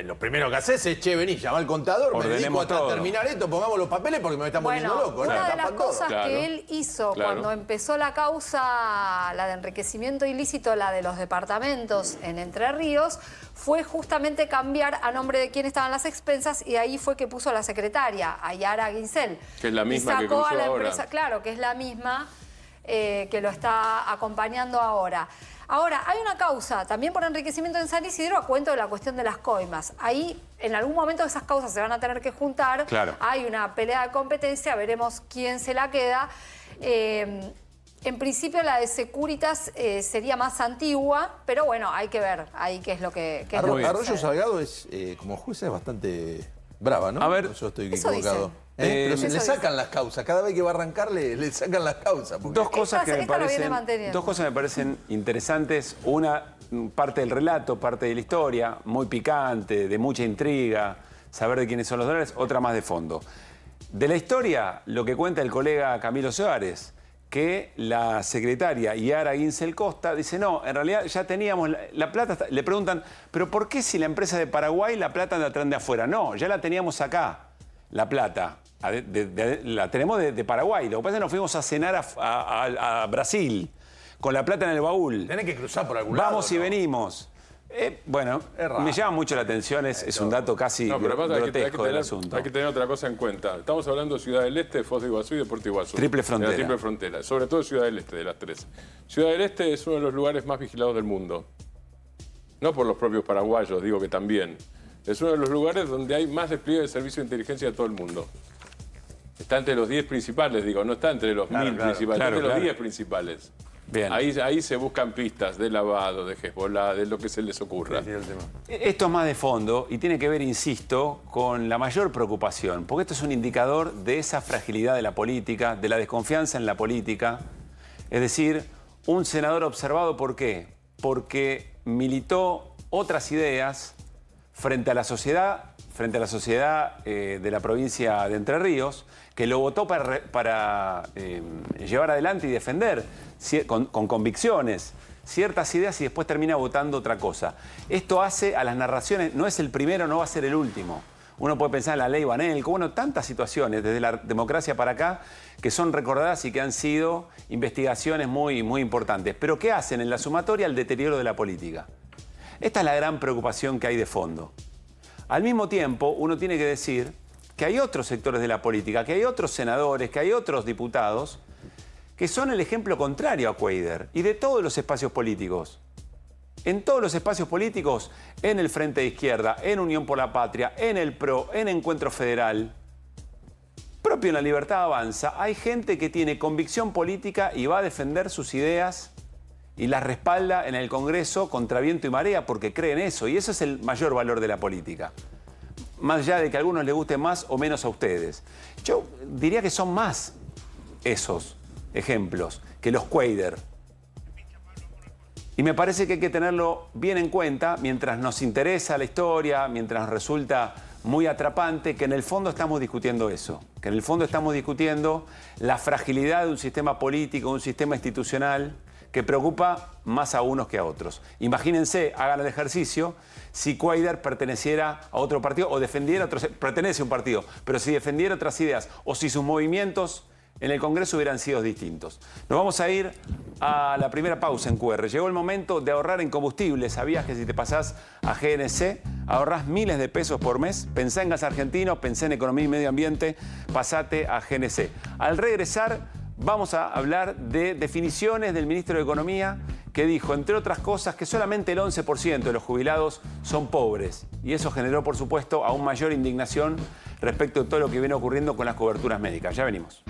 Lo primero que haces es, che, vení, llama al contador, me dedico a terminar esto, pongamos los papeles porque me están poniendo loco. Una de las cosas que él hizo cuando empezó la causa, la de enriquecimiento ilícito, la de los departamentos en Entre Ríos, fue justamente cambiar a nombre de quién estaban las expensas y ahí fue que puso a la secretaria, a Yara Ginsel. Que es la misma y sacó que cruzó a la ahora. empresa, claro, que es la misma que lo está acompañando ahora. Ahora, hay una causa también por enriquecimiento en San Isidro a cuento de la cuestión de las coimas. Ahí, en algún momento, esas causas se van a tener que juntar. Claro. Hay una pelea de competencia, veremos quién se la queda. En principio, la de Securitas sería más antigua, pero bueno, hay que ver ahí qué es lo que... Arroyo Salgado es, como jueza es bastante brava, ¿no? A ver, yo estoy eso equivocado. dicen. Pero se eso le sacan las causas. Cada vez que va a arrancar le sacan las causas. Porque... Dos cosas que me parecen interesantes. Una, parte del relato, parte de la historia, muy picante, de mucha intriga, saber de quiénes son los dólares. Otra más de fondo. De la historia, lo que cuenta el colega Camilo Suárez, que la secretaria Yara Ginsel Costa dice, no, en realidad ya teníamos la plata. Le preguntan, ¿pero por qué si la empresa de Paraguay la plata la traen de afuera? No, ya la teníamos acá, la plata. La tenemos de Paraguay. Lo que pasa es que nos fuimos a cenar a Brasil con la plata en el baúl. Tenés que cruzar por algún lado. Vamos y venimos. Bueno, me llama mucho la atención, es un dato casi grotesco del asunto. Hay que tener otra cosa en cuenta. Estamos hablando de Ciudad del Este, Foz de Iguazú y de Puerto Iguazú. Triple frontera. De la triple frontera. Sobre todo Ciudad del Este, de las tres. Ciudad del Este es uno de los lugares más vigilados del mundo. No por los propios paraguayos, digo que también. Es uno de los lugares donde hay más despliegue de servicio de inteligencia de todo el mundo. Está entre los 10 principales, digo, no está entre los 1000 principales, está entre los 10 principales. Bien. Ahí se buscan pistas de lavado, de Hezbollah, de lo que se les ocurra. Esto es más de fondo y tiene que ver, insisto, con la mayor preocupación, porque esto es un indicador de esa fragilidad de la política, de la desconfianza en la política. Es decir, un senador observado, ¿por qué? Porque militó otras ideas frente a la sociedad de la provincia de Entre Ríos, que lo votó para llevar adelante y defender con convicciones ciertas ideas y después termina votando otra cosa. Esto hace a las narraciones, no es el primero, no va a ser el último. Uno puede pensar en la ley Banelco, bueno, tantas situaciones desde la democracia para acá que son recordadas y que han sido investigaciones muy, muy importantes. Pero ¿qué hacen en la sumatoria? El deterioro de la política. Esta es la gran preocupación que hay de fondo. Al mismo tiempo, uno tiene que decir que hay otros sectores de la política, que hay otros senadores, que hay otros diputados que son el ejemplo contrario a Cuéllar y de todos los espacios políticos. En todos los espacios políticos, en el Frente de Izquierda, en Unión por la Patria, en el PRO, en Encuentro Federal, propio en La Libertad Avanza, hay gente que tiene convicción política y va a defender sus ideas y las respalda en el Congreso contra viento y marea porque cree en eso. Y eso es el mayor valor de la política. Más allá de que a algunos les guste más o menos a ustedes. Yo diría que son más esos ejemplos que los Cuéllar. Y me parece que hay que tenerlo bien en cuenta mientras nos interesa la historia, mientras nos resulta muy atrapante, que en el fondo estamos discutiendo eso. Que en el fondo estamos discutiendo la fragilidad de un sistema político, un sistema institucional que preocupa más a unos que a otros. Imagínense, hagan el ejercicio, si Cuéllar perteneciera a otro partido o defendiera otro, pertenece a un partido, pero si defendiera otras ideas o si sus movimientos en el Congreso hubieran sido distintos. Nos vamos a ir a la primera pausa en QR. Llegó el momento de ahorrar en combustible. ¿Sabías que si te pasás a GNC ahorrás miles de pesos por mes? Pensá en gas argentino, pensá en economía y medio ambiente, pasate a GNC. Al regresar vamos a hablar de definiciones del ministro de Economía que dijo, entre otras cosas, que solamente el 11% de los jubilados son pobres. Y eso generó, por supuesto, aún mayor indignación respecto de todo lo que viene ocurriendo con las coberturas médicas. Ya venimos.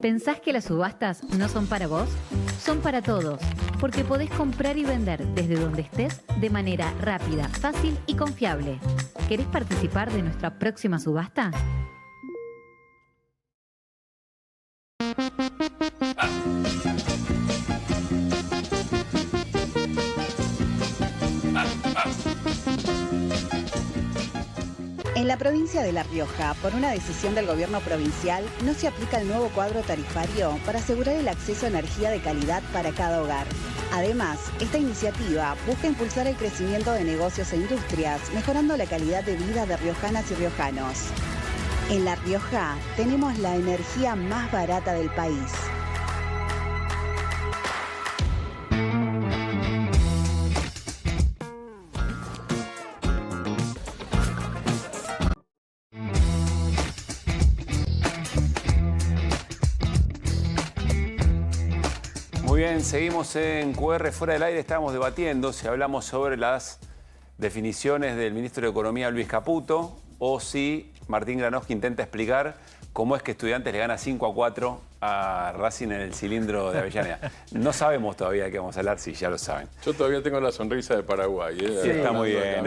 ¿Pensás que las subastas no son para vos? Son para todos, porque podés comprar y vender desde donde estés de manera rápida, fácil y confiable. ¿Querés participar de nuestra próxima subasta? En la provincia de La Rioja, por una decisión del gobierno provincial, no se aplica el nuevo cuadro tarifario para asegurar el acceso a energía de calidad para cada hogar. Además, esta iniciativa busca impulsar el crecimiento de negocios e industrias, mejorando la calidad de vida de riojanas y riojanos. En La Rioja tenemos la energía más barata del país. Muy bien, seguimos en QR Fuera del Aire. Estábamos debatiendo si hablamos sobre las definiciones del ministro de Economía, Luis Caputo, o si Martín Granowski intenta explicar cómo es que Estudiantes le gana 5-4 a Racing en el cilindro de Avellaneda. No sabemos todavía de qué vamos a hablar, si ya lo saben. Yo todavía tengo la sonrisa de Paraguay. Sí, está muy bien.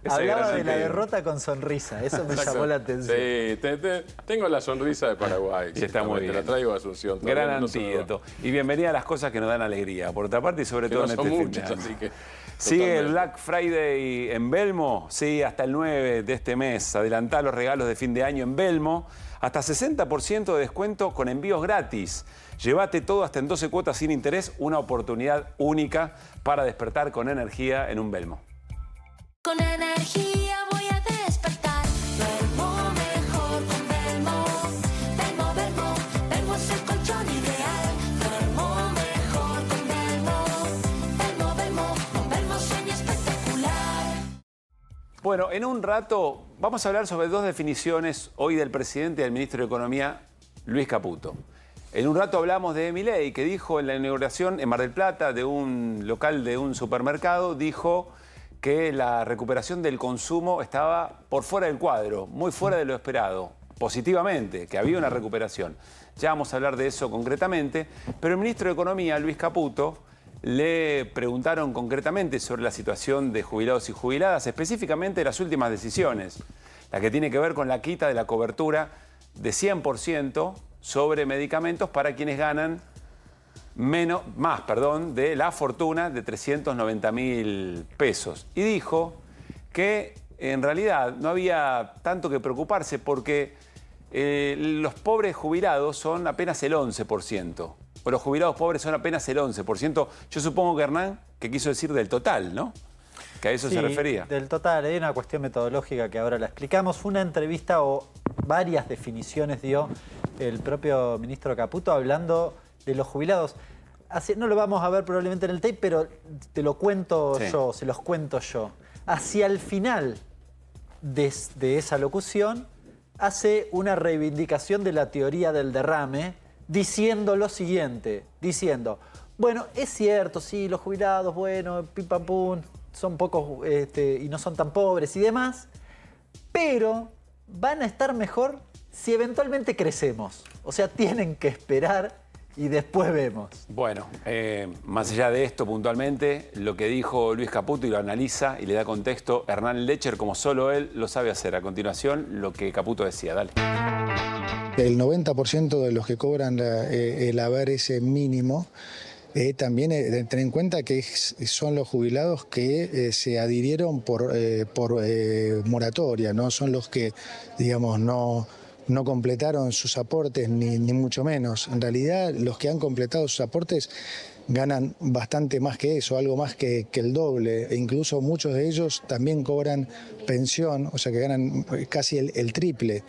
Hablaba de la derrota con sonrisa, eso me llamó la atención. Sí, tengo la sonrisa de Paraguay. Y está muy bien. La traigo a Asunción. Gran antídoto. Y bienvenida a las cosas que nos dan alegría, por otra parte y sobre todo en este fin de año. Así que, sigue el Black Friday en Belmo, sí, hasta el 9 de este mes. Adelantá los regalos de fin de año en Belmo. Hasta 60% de descuento con envíos gratis. Llévate todo hasta en 12 cuotas sin interés, una oportunidad única para despertar con energía en un Belmo. Con energía voy a despertar, duermo mejor con Belmo. Belmo, Belmo, Belmo es el colchón ideal. Duermo mejor con Belmo. Belmo, Belmo, con Belmo sueño espectacular. Bueno, en un rato vamos a hablar sobre dos definiciones hoy del presidente y del ministro de Economía, Luis Caputo. En un rato hablamos de Milei, que dijo en la inauguración en Mar del Plata de un local de un supermercado, dijo que la recuperación del consumo estaba por fuera del cuadro, muy fuera de lo esperado, positivamente, que había una recuperación. Ya vamos a hablar de eso concretamente, pero el ministro de Economía, Luis Caputo, le preguntaron concretamente sobre la situación de jubilados y jubiladas, específicamente las últimas decisiones, la que tiene que ver con la quita de la cobertura de 100% sobre medicamentos para quienes ganan más de la fortuna de 390.000 pesos. Y dijo que en realidad no había tanto que preocuparse porque los pobres jubilados son apenas el 11%. O los jubilados pobres son apenas el 11%. Yo supongo que Hernán, que quiso decir del total, ¿no? Que a eso se refería. Del total, hay una cuestión metodológica que ahora la explicamos. Fue una entrevista o varias definiciones dio el propio ministro Caputo hablando de los jubilados. No lo vamos a ver probablemente en el tape, pero te lo cuento yo, se los cuento yo. Hacia el final de esa locución hace una reivindicación de la teoría del derrame, diciendo lo siguiente, bueno, es cierto, sí, los jubilados, bueno, pim pam pum, son pocos y no son tan pobres y demás, pero van a estar mejor si eventualmente crecemos. O sea, tienen que esperar y después vemos. Bueno, más allá de esto puntualmente, lo que dijo Luis Caputo y lo analiza y le da contexto Hernán Lecher, como solo él lo sabe hacer. A continuación, lo que Caputo decía. Dale. El 90% de los que cobran el haber ese mínimo, también tener en cuenta que son los jubilados que se adhirieron por moratoria, no son los que, digamos, no completaron sus aportes, ni mucho menos. En realidad, los que han completado sus aportes ganan bastante más que eso, algo más que el doble. E incluso muchos de ellos también cobran pensión, o sea que ganan casi el triple.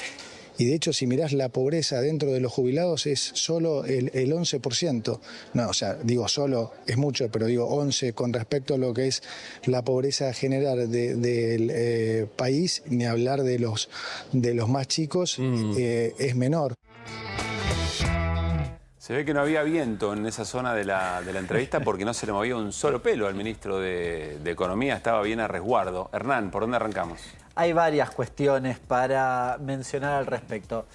Y de hecho, si mirás la pobreza dentro de los jubilados es solo el 11%. No, o sea, digo solo, es mucho, pero digo 11 con respecto a lo que es la pobreza general del país, ni hablar de los más chicos, es menor. Se ve que no había viento en esa zona de la entrevista porque no se le movía un solo pelo al ministro de Economía, estaba bien a resguardo. Hernán, ¿por dónde arrancamos? Hay varias cuestiones para mencionar al respecto.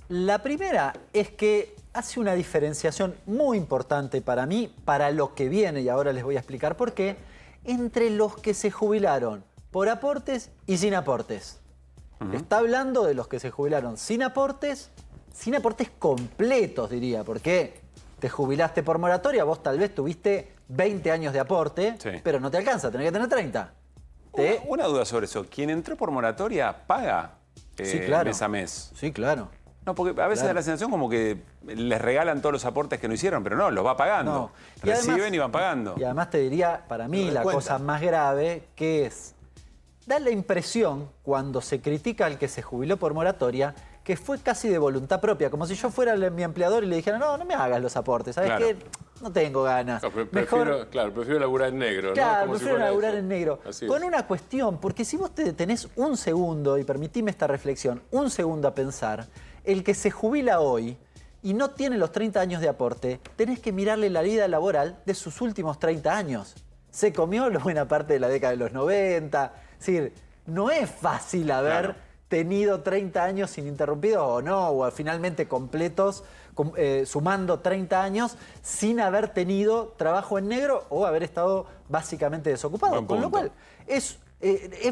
La primera es que hace una diferenciación muy importante para mí, para lo que viene, y ahora les voy a explicar por qué, entre los que se jubilaron por aportes y sin aportes. Está hablando de los que se jubilaron sin aportes completos, diría, porque te jubilaste por moratoria, vos tal vez tuviste 20 años de aporte, pero no te alcanza, tenés que tener 30. Una duda sobre eso. ¿Quien entró por moratoria paga Sí, claro. mes a mes? Sí, claro. No, porque a veces da la sensación como que les regalan todos los aportes que no hicieron, pero no, los va pagando. No. Reciben y van pagando. Y además te diría, para mí, la cosa más grave, que es, da la impresión, cuando se critica al que se jubiló por moratoria, que fue casi de voluntad propia, como si yo fuera mi empleador y le dijera, no, no me hagas los aportes, ¿sabes qué? No tengo ganas. No, prefiero laburar en negro. Claro, ¿no? prefiero laburar en negro. Así Con es. una cuestión, porque si vos te detenés un segundo, y permitime esta reflexión, un segundo a pensar, el que se jubila hoy y no tiene los 30 años de aporte, tenés que mirarle la vida laboral de sus últimos 30 años. Se comió la buena parte de la década de los 90. Es decir, no es fácil haber tenido 30 años ininterrumpidos o no, o finalmente completos, sumando 30 años sin haber tenido trabajo en negro o haber estado básicamente desocupado. Con lo cual es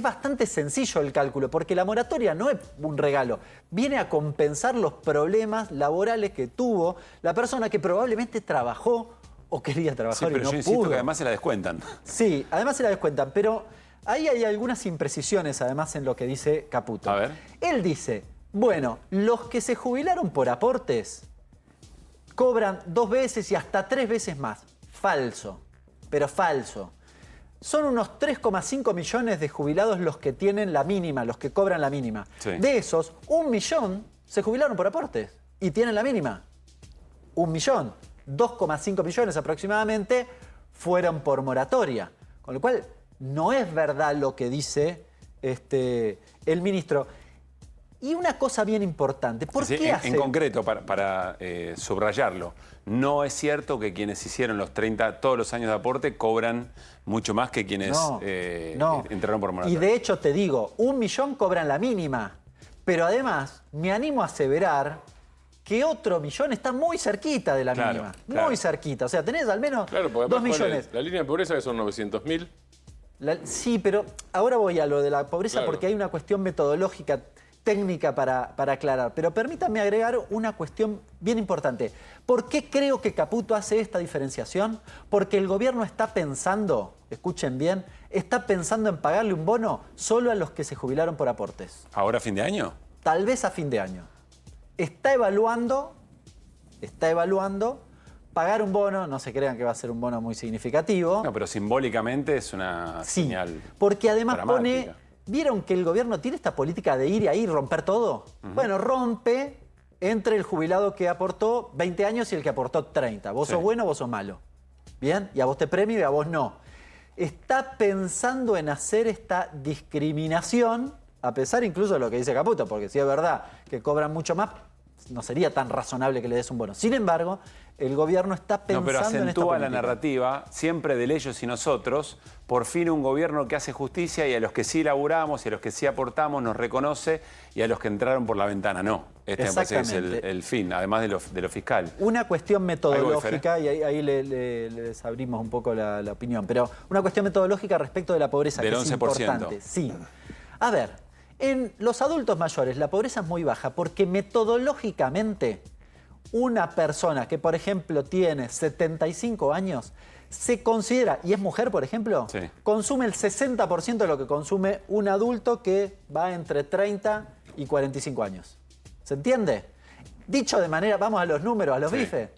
bastante sencillo el cálculo, porque la moratoria no es un regalo, viene a compensar los problemas laborales que tuvo la persona que probablemente trabajó o quería trabajar pero y no yo insisto pudo. que además se la descuentan. Sí, además se la descuentan, pero ahí hay algunas imprecisiones además en lo que dice Caputo. A ver. Él dice, bueno, los que se jubilaron por aportes cobran 2 veces y hasta 3 veces más. Falso, pero falso. Son unos 3,5 millones de jubilados los que tienen la mínima, los que cobran la mínima. Sí. De esos, 1 millón se jubilaron por aportes y tienen la mínima. 1 millón, 2,5 millones aproximadamente fueron por moratoria. Con lo cual, no es verdad lo que dice el ministro. Y una cosa bien importante, ¿por qué hace? En concreto, para subrayarlo, no es cierto que quienes hicieron todos los años de aporte cobran mucho más que quienes entraron por moratoria. Y de hecho te digo, 1 millón cobran la mínima, pero además me animo a aseverar que otro millón está muy cerquita de la mínima, muy cerquita. O sea, tenés al menos 2 millones. La línea de pobreza que son 900.000. Sí, pero ahora voy a lo de la pobreza porque hay una cuestión metodológica técnica para aclarar. Pero permítanme agregar una cuestión bien importante. ¿Por qué creo que Caputo hace esta diferenciación? Porque el gobierno está pensando, escuchen bien, está pensando en pagarle un bono solo a los que se jubilaron por aportes. ¿Ahora a fin de año? Tal vez a fin de año. Está evaluando pagar un bono, no se crean que va a ser un bono muy significativo. No, pero simbólicamente es una señal porque además dramática. ¿Vieron que el gobierno tiene esta política de ir ahí y romper todo? Bueno, rompe entre el jubilado que aportó 20 años y el que aportó 30. Vos sos bueno, vos sos malo. ¿Bien? Y a vos te premio y a vos no. Está pensando en hacer esta discriminación, a pesar incluso de lo que dice Caputo, porque si es verdad que cobran mucho más, no sería tan razonable que le des un bono. Sin embargo, el gobierno está pensando pero en esta acentúa política. la narrativa, siempre del ellos y nosotros, por fin un gobierno que hace justicia y a los que sí laburamos y a los que sí aportamos nos reconoce y a los que entraron por la ventana no. Este me parece que es el fin, además de lo fiscal. Una cuestión metodológica, y ahí les abrimos un poco la opinión, pero una cuestión metodológica respecto de la pobreza, del que es 11%. importante. Sí. A ver, en los adultos mayores la pobreza es muy baja porque metodológicamente una persona que, por ejemplo, tiene 75 años, se considera, y es mujer, por ejemplo, consume el 60% de lo que consume un adulto que va entre 30 y 45 años. ¿Se entiende? Dicho de manera, vamos a los números, a los bifes.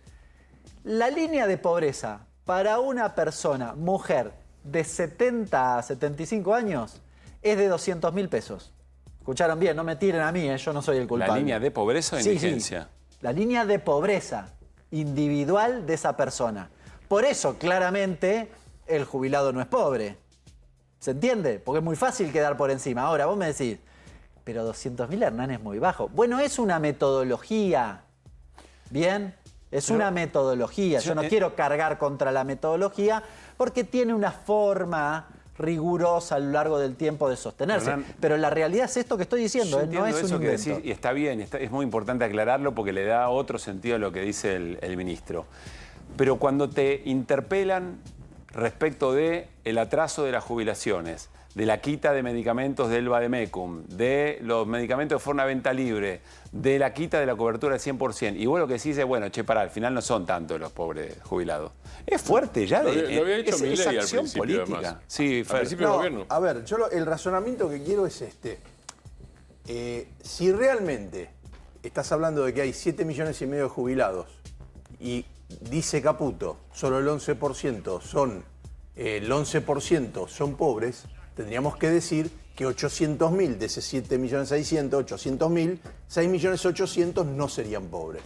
La línea de pobreza para una persona, mujer, de 70 a 75 años, es de 200.000 pesos. ¿Escucharon bien? No me tiren a mí, yo no soy el culpable. ¿La línea de pobreza o indigencia? Sí. La línea de pobreza individual de esa persona. Por eso, claramente, el jubilado no es pobre. ¿Se entiende? Porque es muy fácil quedar por encima. Ahora, vos me decís, pero 200.000, Hernán, es muy bajo. Bueno, es una metodología. ¿Bien? Es una metodología. Yo no quiero cargar contra la metodología porque tiene una forma rigurosa a lo largo del tiempo de sostenerse. Hernán, pero la realidad es esto que estoy diciendo, no es un invento. Que decís, y está bien, es muy importante aclararlo porque le da otro sentido a lo que dice el ministro. Pero cuando te interpelan respecto de el atraso de las jubilaciones, de la quita de medicamentos del Vademecum, de los medicamentos que fueron a venta libre, de la quita de la cobertura del 100%. Y vos lo que decís es, bueno, che, pará, al final no son tantos los pobres jubilados. Es fuerte ya Lo había dicho esa Milei al acción principio, política. además. Sí, Al Fer. principio del gobierno. A ver, el razonamiento que quiero es este. Si realmente estás hablando de que hay 7,5 millones de jubilados y dice Caputo, solo el 11% son pobres, tendríamos que decir que 800.000 de ese 7.600.000, 800.000, 6.800.000 no serían pobres.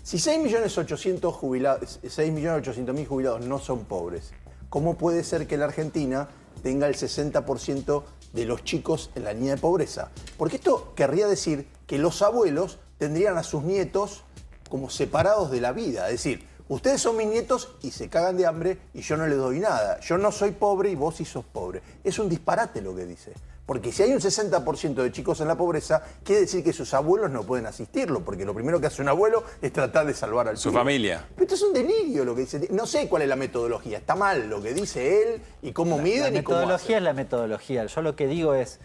Si 6.800.000 jubilados no son pobres, ¿cómo puede ser que la Argentina tenga el 60% de los chicos en la línea de pobreza? Porque esto querría decir que los abuelos tendrían a sus nietos como separados de la vida. Es decir, ustedes son mis nietos y se cagan de hambre y yo no les doy nada. Yo no soy pobre y vos sí sos pobre. Es un disparate lo que dice. Porque si hay un 60% de chicos en la pobreza, quiere decir que sus abuelos no pueden asistirlo, porque lo primero que hace un abuelo es tratar de salvar al Su pibe. familia. Pero esto es un delirio lo que dice. No sé cuál es la metodología. Está mal lo que dice él y cómo miden y cómo La metodología hacen. es la metodología. Yo lo que digo es,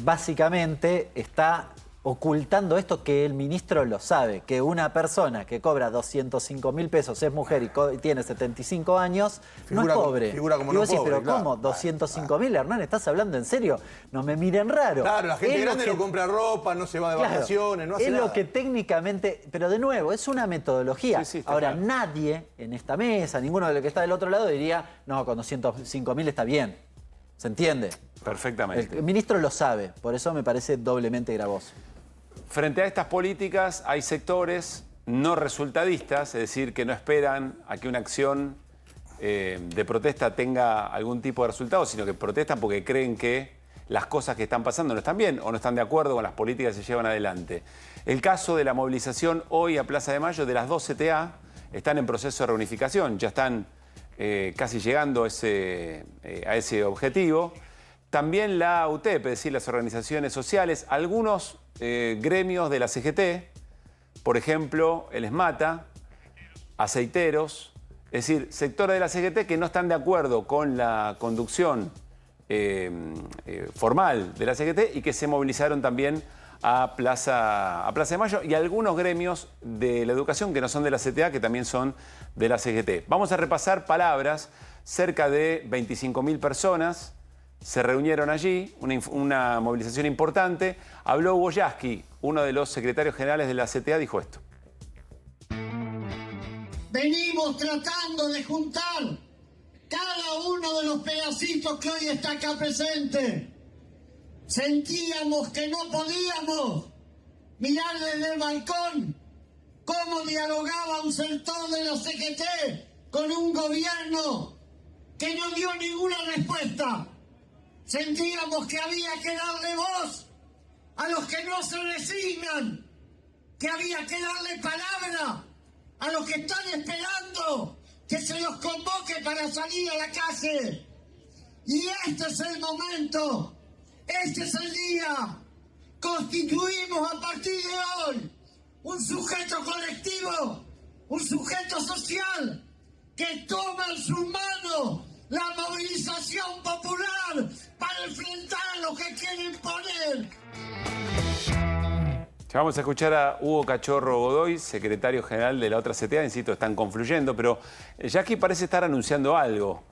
básicamente está ocultando esto que el ministro lo sabe, que una persona que cobra 205.000 pesos, es mujer y tiene 75 años, no es pobre. Figura como y no vos decís, pobre, pero claro. ¿cómo? 205.000, Hernán, ¿estás hablando en serio? No me miren raro. Claro, la gente Es lo grande que- no compra ropa, no se va de Claro, vacaciones, no hace es nada. lo que técnicamente, pero de nuevo, es una metodología. Sí, sí, está Ahora, claro. nadie en esta mesa, ninguno de los que está del otro lado diría, no, con 205.000 está bien. ¿Se entiende? Perfectamente. El ministro lo sabe, por eso me parece doblemente gravoso. Frente a estas políticas hay sectores no resultadistas, es decir, que no esperan a que una acción de protesta tenga algún tipo de resultado, sino que protestan porque creen que las cosas que están pasando no están bien o no están de acuerdo con las políticas que se llevan adelante. El caso de la movilización hoy a Plaza de Mayo de las dos CTA están en proceso de reunificación, ya están casi llegando a ese objetivo. También la UTEP, es decir, las organizaciones sociales, algunos gremios de la CGT, por ejemplo, el ESMATA, aceiteros, es decir, sectores de la CGT que no están de acuerdo con la conducción formal de la CGT y que se movilizaron también a Plaza de Mayo, y algunos gremios de la educación que no son de la CTA, que también son de la CGT. Vamos a repasar palabras. Cerca de 25.000 personas se reunieron allí, una movilización importante. Habló Hugo Yasky, uno de los secretarios generales de la CTA, dijo esto. Venimos tratando de juntar cada uno de los pedacitos que hoy está acá presente. Sentíamos que no podíamos mirar desde el balcón cómo dialogaba un sector de la CGT con un gobierno que no dio ninguna respuesta. Sentíamos que había que darle voz a los que no se resignan, que había que darle palabra a los que están esperando que se los convoque para salir a la calle. Y este es el momento, este es el día. Constituimos a partir de hoy un sujeto colectivo, un sujeto social que toma en sus manos la movilización popular para enfrentar a lo que quieren poner. Ya vamos a escuchar a Hugo Cachorro Godoy, secretario general de la otra CTA. Insisto, están confluyendo, pero Yasky parece estar anunciando algo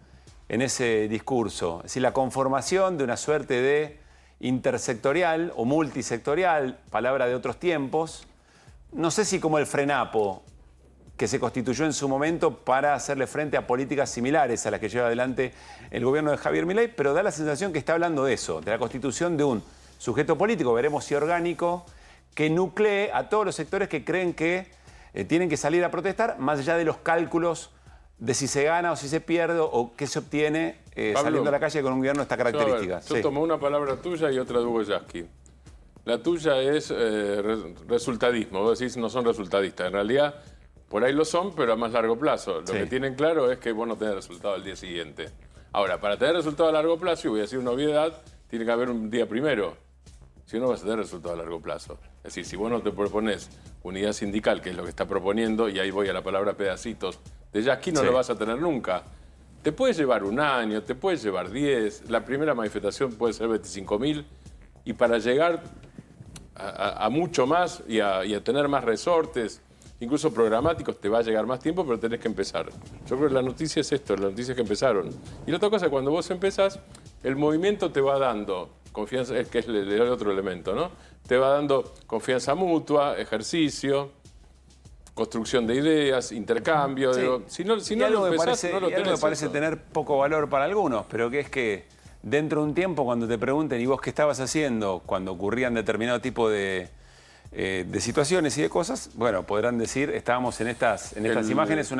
en ese discurso. Es decir, la conformación de una suerte de intersectorial o multisectorial, palabra de otros tiempos. No sé si como el FRENAPO, que se constituyó en su momento para hacerle frente a políticas similares a las que lleva adelante el gobierno de Javier Milei, pero da la sensación que está hablando de eso, de la constitución de un sujeto político, veremos si orgánico, que nuclee a todos los sectores que creen que tienen que salir a protestar, más allá de los cálculos de si se gana o si se pierde o qué se obtiene Pablo, saliendo a la calle con un gobierno de esta característica. Yo tomo una palabra tuya y otra de Hugo Yasky. La tuya es resultadismo. Vos decís no son resultadistas. En realidad, por ahí lo son, pero a más largo plazo. Lo que tienen claro es que vos no tenés resultado al día siguiente. Ahora, para tener resultado a largo plazo, y voy a decir una obviedad, tiene que haber un día primero. Si no, vas a tener resultado a largo plazo. Es decir, si vos no te propones unidad sindical, que es lo que está proponiendo, y ahí voy a la palabra pedacitos, de Yasky no lo vas a tener nunca. Te puede llevar un año, te puede llevar 10, la primera manifestación puede ser 25.000, y para llegar a mucho más y a tener más resortes, incluso programáticos, te va a llegar más tiempo, pero tenés que empezar. Yo creo que la noticia es esto, la noticia es que empezaron. Y la otra cosa, cuando vos empezás, el movimiento te va dando confianza, es que es el otro elemento, ¿no? Te va dando confianza mutua, ejercicio, construcción de ideas, intercambio. Sí. Digo, si no Y lo empezás, parece, no lo y algo tenés. que parece eso. tener poco valor para algunos, pero que es que dentro de un tiempo, cuando te pregunten, ¿y vos qué estabas haciendo cuando ocurrían determinado tipo de situaciones y de cosas? Bueno, podrán decir, estábamos en estas imágenes,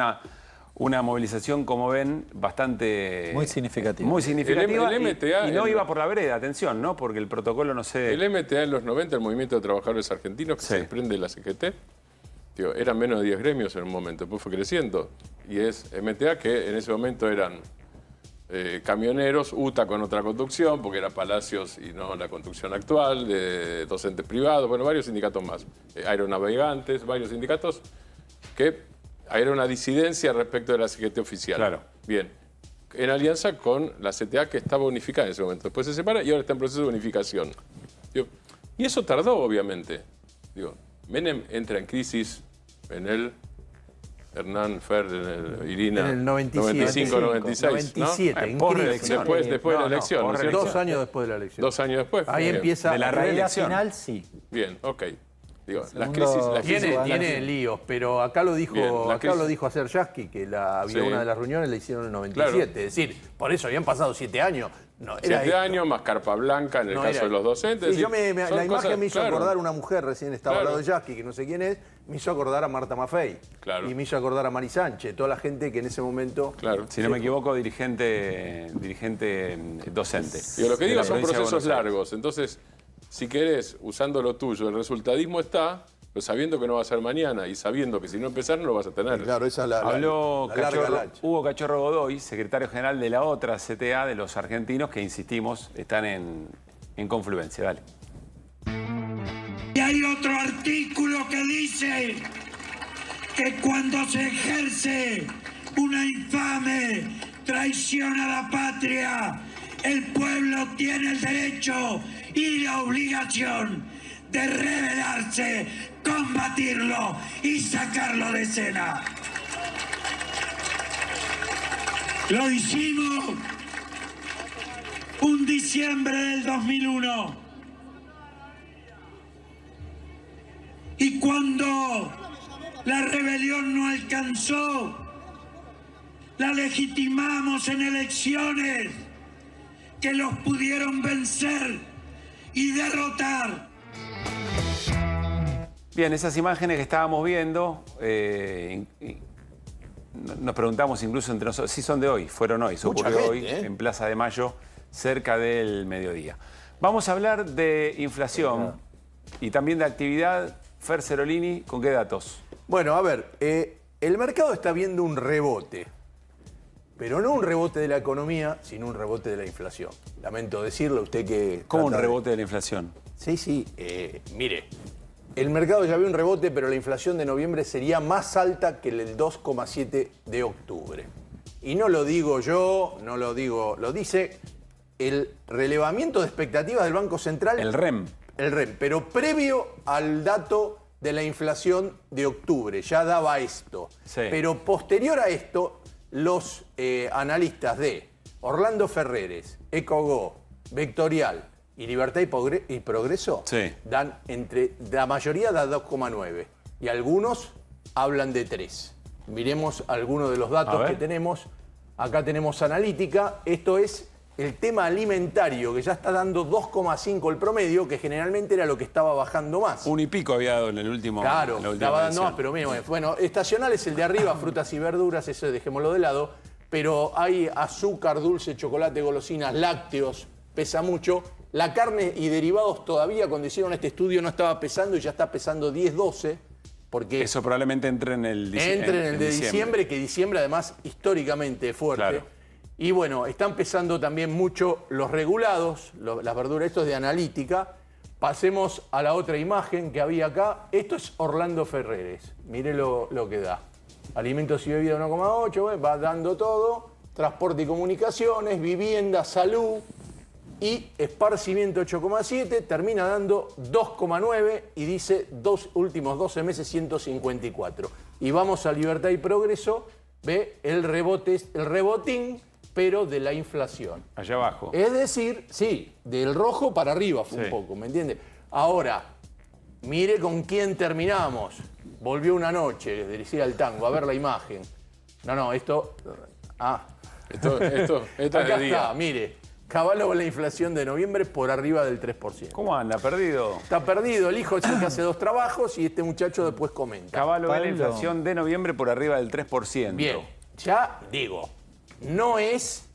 una movilización, como ven, bastante... Muy significativa. Muy significativa El MTA, y no iba por la vereda, atención, ¿no? Porque el protocolo no se... El MTA en los 90, el Movimiento de Trabajadores Argentinos, que se desprende de la CGT, digo, eran menos de 10 gremios en un momento, después fue creciendo. Y es MTA que en ese momento eran camioneros, UTA con otra conducción, porque era Palacios y no la conducción actual, de docentes privados, bueno, varios sindicatos más. Aeronavegantes, varios sindicatos que era una disidencia respecto de la CGT oficial. Claro. Bien. En alianza con la CTA, que estaba unificada en ese momento. Después se separa y ahora está en proceso de unificación. Digo, y eso tardó, obviamente. Digo, Menem entra en crisis en el Hernán, Fer, en el Irina. En el 95, 96, ¿no? 97, en Por crisis. elección. Después de la elección. ¿no es cierto? 2 años después de la elección. 2 años después. Ahí Bien. empieza De la La reelección. final, sí. Bien, ok. Digo, las Segundo- crisis Tiene líos, pero acá lo dijo, Bien, la acá lo crisis- dijo ayer Yasky, que había Sí. una de las reuniones, la hicieron en el 97. Claro. Es decir, por eso habían pasado 7 años. No, era 7 esto. años más carpa blanca en el No caso era de los esto. docentes. Sí, es decir, la son imagen cosas- me hizo claro. acordar una mujer, recién estaba Claro. al lado de Yasky, que no sé quién es, me hizo acordar a Marta Maffei. Claro. Y me hizo acordar a Mari Sánchez, toda la gente que en ese momento... Claro. Si no me equivoco, dirigente docente. Digo, lo que de digo la son provincia de procesos Buenos Aires. largos. Entonces, si querés, usando lo tuyo, el resultadismo está, pero sabiendo que no va a ser mañana y sabiendo que si no empezás no lo vas a tener. Claro, esa es la Habló larga lancha. Hugo Cachorro Godoy, secretario general de la otra CTA de los argentinos, que insistimos, están en confluencia. Dale. Y hay otro artículo que dice que cuando se ejerce una infame traición a la patria, el pueblo tiene el derecho y la obligación de rebelarse, combatirlo y sacarlo de escena. Lo hicimos un diciembre del 2001. Y cuando la rebelión no alcanzó, la legitimamos en elecciones que los pudieron vencer y derrotar. Bien, esas imágenes que estábamos viendo, nos preguntamos incluso entre nosotros, si son de hoy, fueron hoy, se Mucha ocurrió gente, hoy en Plaza de Mayo, cerca del mediodía. Vamos a hablar de inflación y también de actividad. Fer Cerolini, ¿con qué datos? Bueno, a ver, el mercado está viendo un rebote, pero no un rebote de la economía, sino un rebote de la inflación. Lamento decirlo, usted que... ¿Cómo un trata de- rebote de la inflación? Sí, mire, el mercado ya vio un rebote, pero la inflación de noviembre sería más alta que el del 2,7 de octubre. Y no lo digo yo, no lo digo, lo dice el relevamiento de expectativas del Banco Central. El REM. El REM, pero previo al dato de la inflación de octubre, ya daba esto. Sí. Pero posterior a esto, los analistas de Orlando Ferreres, Ecogo, Vectorial y Libertad y Progreso Sí. dan la mayoría da 2,9 y algunos hablan de 3. Miremos algunos de los A datos ver. que tenemos. Acá tenemos analítica, esto es el tema alimentario, que ya está dando 2,5 el promedio, que generalmente era lo que estaba bajando más. Un y pico había dado en el último. Claro, en la última estaba dando edición. más, pero mira, bueno, estacional es el de arriba, frutas y verduras, eso dejémoslo de lado, pero hay azúcar, dulce, chocolate, golosinas, lácteos, pesa mucho. La carne y derivados todavía, cuando hicieron este estudio, no estaba pesando y ya está pesando 10, 12, porque... Eso probablemente entre en el Entre en el de diciembre, que diciembre además históricamente es fuerte. Claro. Y bueno, están pesando también mucho los regulados, las verduras, esto es de analítica. Pasemos a la otra imagen que había acá. Esto es Orlando Ferreres. Mire lo que da. Alimentos y bebidas 1,8, va dando todo. transporte y comunicaciones, vivienda, salud y esparcimiento 8,7, termina dando 2,9 y dice últimos 12 meses 154. Y vamos a Libertad y Progreso, ve el rebotín, pero de la inflación. Allá abajo. Es decir, sí, del rojo para arriba fue un poco, ¿me entiende? Ahora, mire con quién terminamos. Volvió una noche, decía el tango, a ver la imagen. No, esto... Esto acá es de día. está, mire. Caballo con la inflación de noviembre por arriba del 3%. ¿Cómo anda? ¿Perdido? Está perdido, el hijo es el que hace 2 trabajos y este muchacho después comenta. Caballo ve la inflación de noviembre por arriba del 3%. Bien, ya digo, no es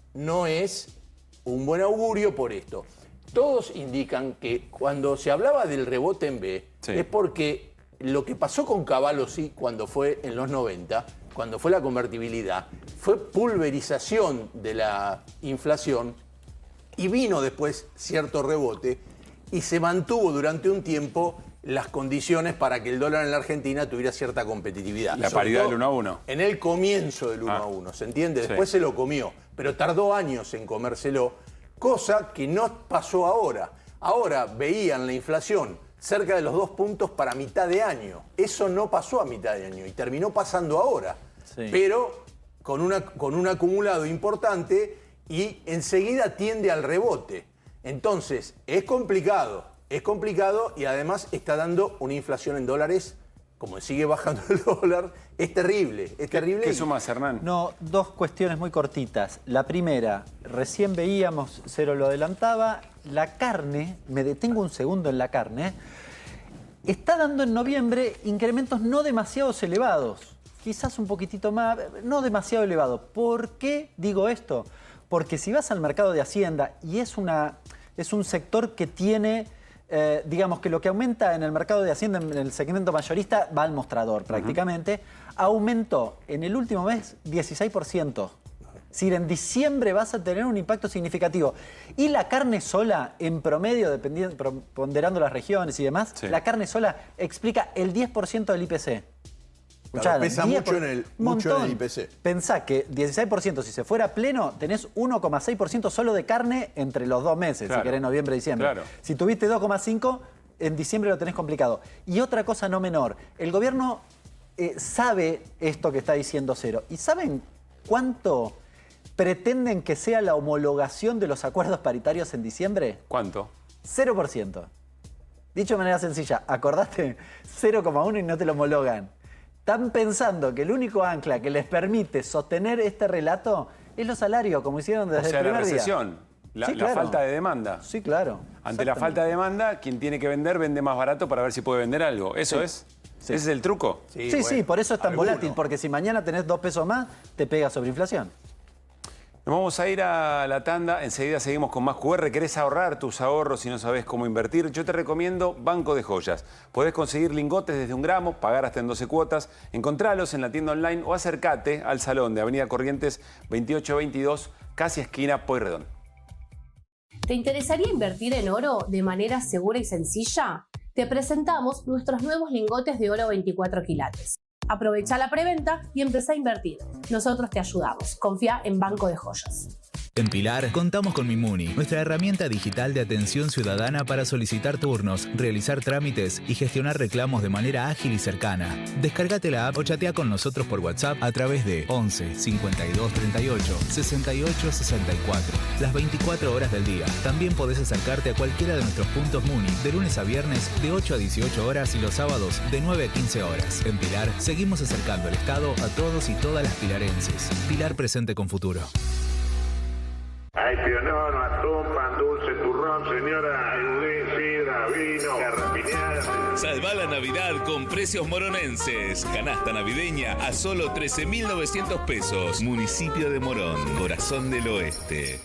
un buen augurio por esto. Todos indican que cuando se hablaba del rebote en B, es porque lo que pasó con Caballo sí cuando fue en los 90, cuando fue la convertibilidad, fue pulverización de la inflación y vino después cierto rebote y se mantuvo durante un tiempo las condiciones para que el dólar en la Argentina tuviera cierta competitividad. La paridad del 1 a 1. En el comienzo del 1 a 1, ¿se entiende? Después se lo comió, pero tardó años en comérselo, cosa que no pasó ahora. Ahora veían la inflación cerca de los 2 puntos para mitad de año. Eso no pasó a mitad de año y terminó pasando ahora, pero con un acumulado importante y enseguida tiende al rebote. Entonces, es complicado y además está dando una inflación en dólares, como sigue bajando el dólar, es terrible, es terrible. ¿Qué sumas, Hernán? No, 2 cuestiones muy cortitas. La primera, recién veíamos, Cero lo adelantaba, la carne, me detengo un segundo en la carne, está dando en noviembre incrementos no demasiado elevados, quizás un poquitito más, no demasiado elevado. ¿Por qué digo esto? Porque si vas al mercado de Hacienda y es un sector que tiene, digamos que lo que aumenta en el mercado de Hacienda, en el segmento mayorista, va al mostrador prácticamente, aumentó en el último mes 16%. Es decir, en diciembre vas a tener un impacto significativo. Y la carne sola, en promedio, ponderando las regiones y demás, la carne sola explica el 10% del IPC. Claro, pesa mucho en el IPC. Pensá que 16%, si se fuera pleno, tenés 1,6% solo de carne entre los 2 meses, si querés noviembre y diciembre. Claro. Si tuviste 2,5%, en diciembre lo tenés complicado. Y otra cosa no menor, el gobierno sabe esto que está diciendo Cero. ¿Y saben cuánto pretenden que sea la homologación de los acuerdos paritarios en diciembre? ¿Cuánto? 0%. Dicho de manera sencilla, acordaste 0,1 y no te lo homologan. Están pensando que el único ancla que les permite sostener este relato es los salarios, como hicieron desde el primer la día. recesión, la falta de demanda. Sí, claro. Ante la falta de demanda, quien tiene que vender, vende más barato para ver si puede vender algo. ¿Eso es? ¿Ese es el truco? Sí, por eso es tan volátil, porque si mañana tenés 2 pesos más, te pega sobre inflación. Nos vamos a ir a la tanda, enseguida seguimos con más QR. ¿Querés ahorrar tus ahorros y no sabés cómo invertir? Yo te recomiendo Banco de Joyas. Podés conseguir lingotes desde 1 gramo, pagar hasta en 12 cuotas, encontralos en la tienda online o acércate al salón de Avenida Corrientes 2822, casi esquina Pueyrredón. ¿Te interesaría invertir en oro de manera segura y sencilla? Te presentamos nuestros nuevos lingotes de oro 24 quilates. Aprovecha la preventa y empezá a invertir. Nosotros te ayudamos. Confía en Banco de Joyas. En Pilar contamos con Mimuni, nuestra herramienta digital de atención ciudadana para solicitar turnos, realizar trámites y gestionar reclamos de manera ágil y cercana. Descárgate la app o chatea con nosotros por WhatsApp a través de 11 52 38 68 64. Las 24 horas del día. También podés acercarte a cualquiera de nuestros puntos Muni de lunes a viernes de 8 a 18 horas y los sábados de 9 a 15 horas. En Pilar seguimos acercando el Estado a todos y todas las pilarenses. Pilar presente con futuro. Hay pionono, atún, pan dulce, turrón, señora, ayudín, sidra, vino, garrapiñada. Salva la Navidad con precios moronenses. Canasta navideña a solo 13.900 pesos. Municipio de Morón, corazón del oeste.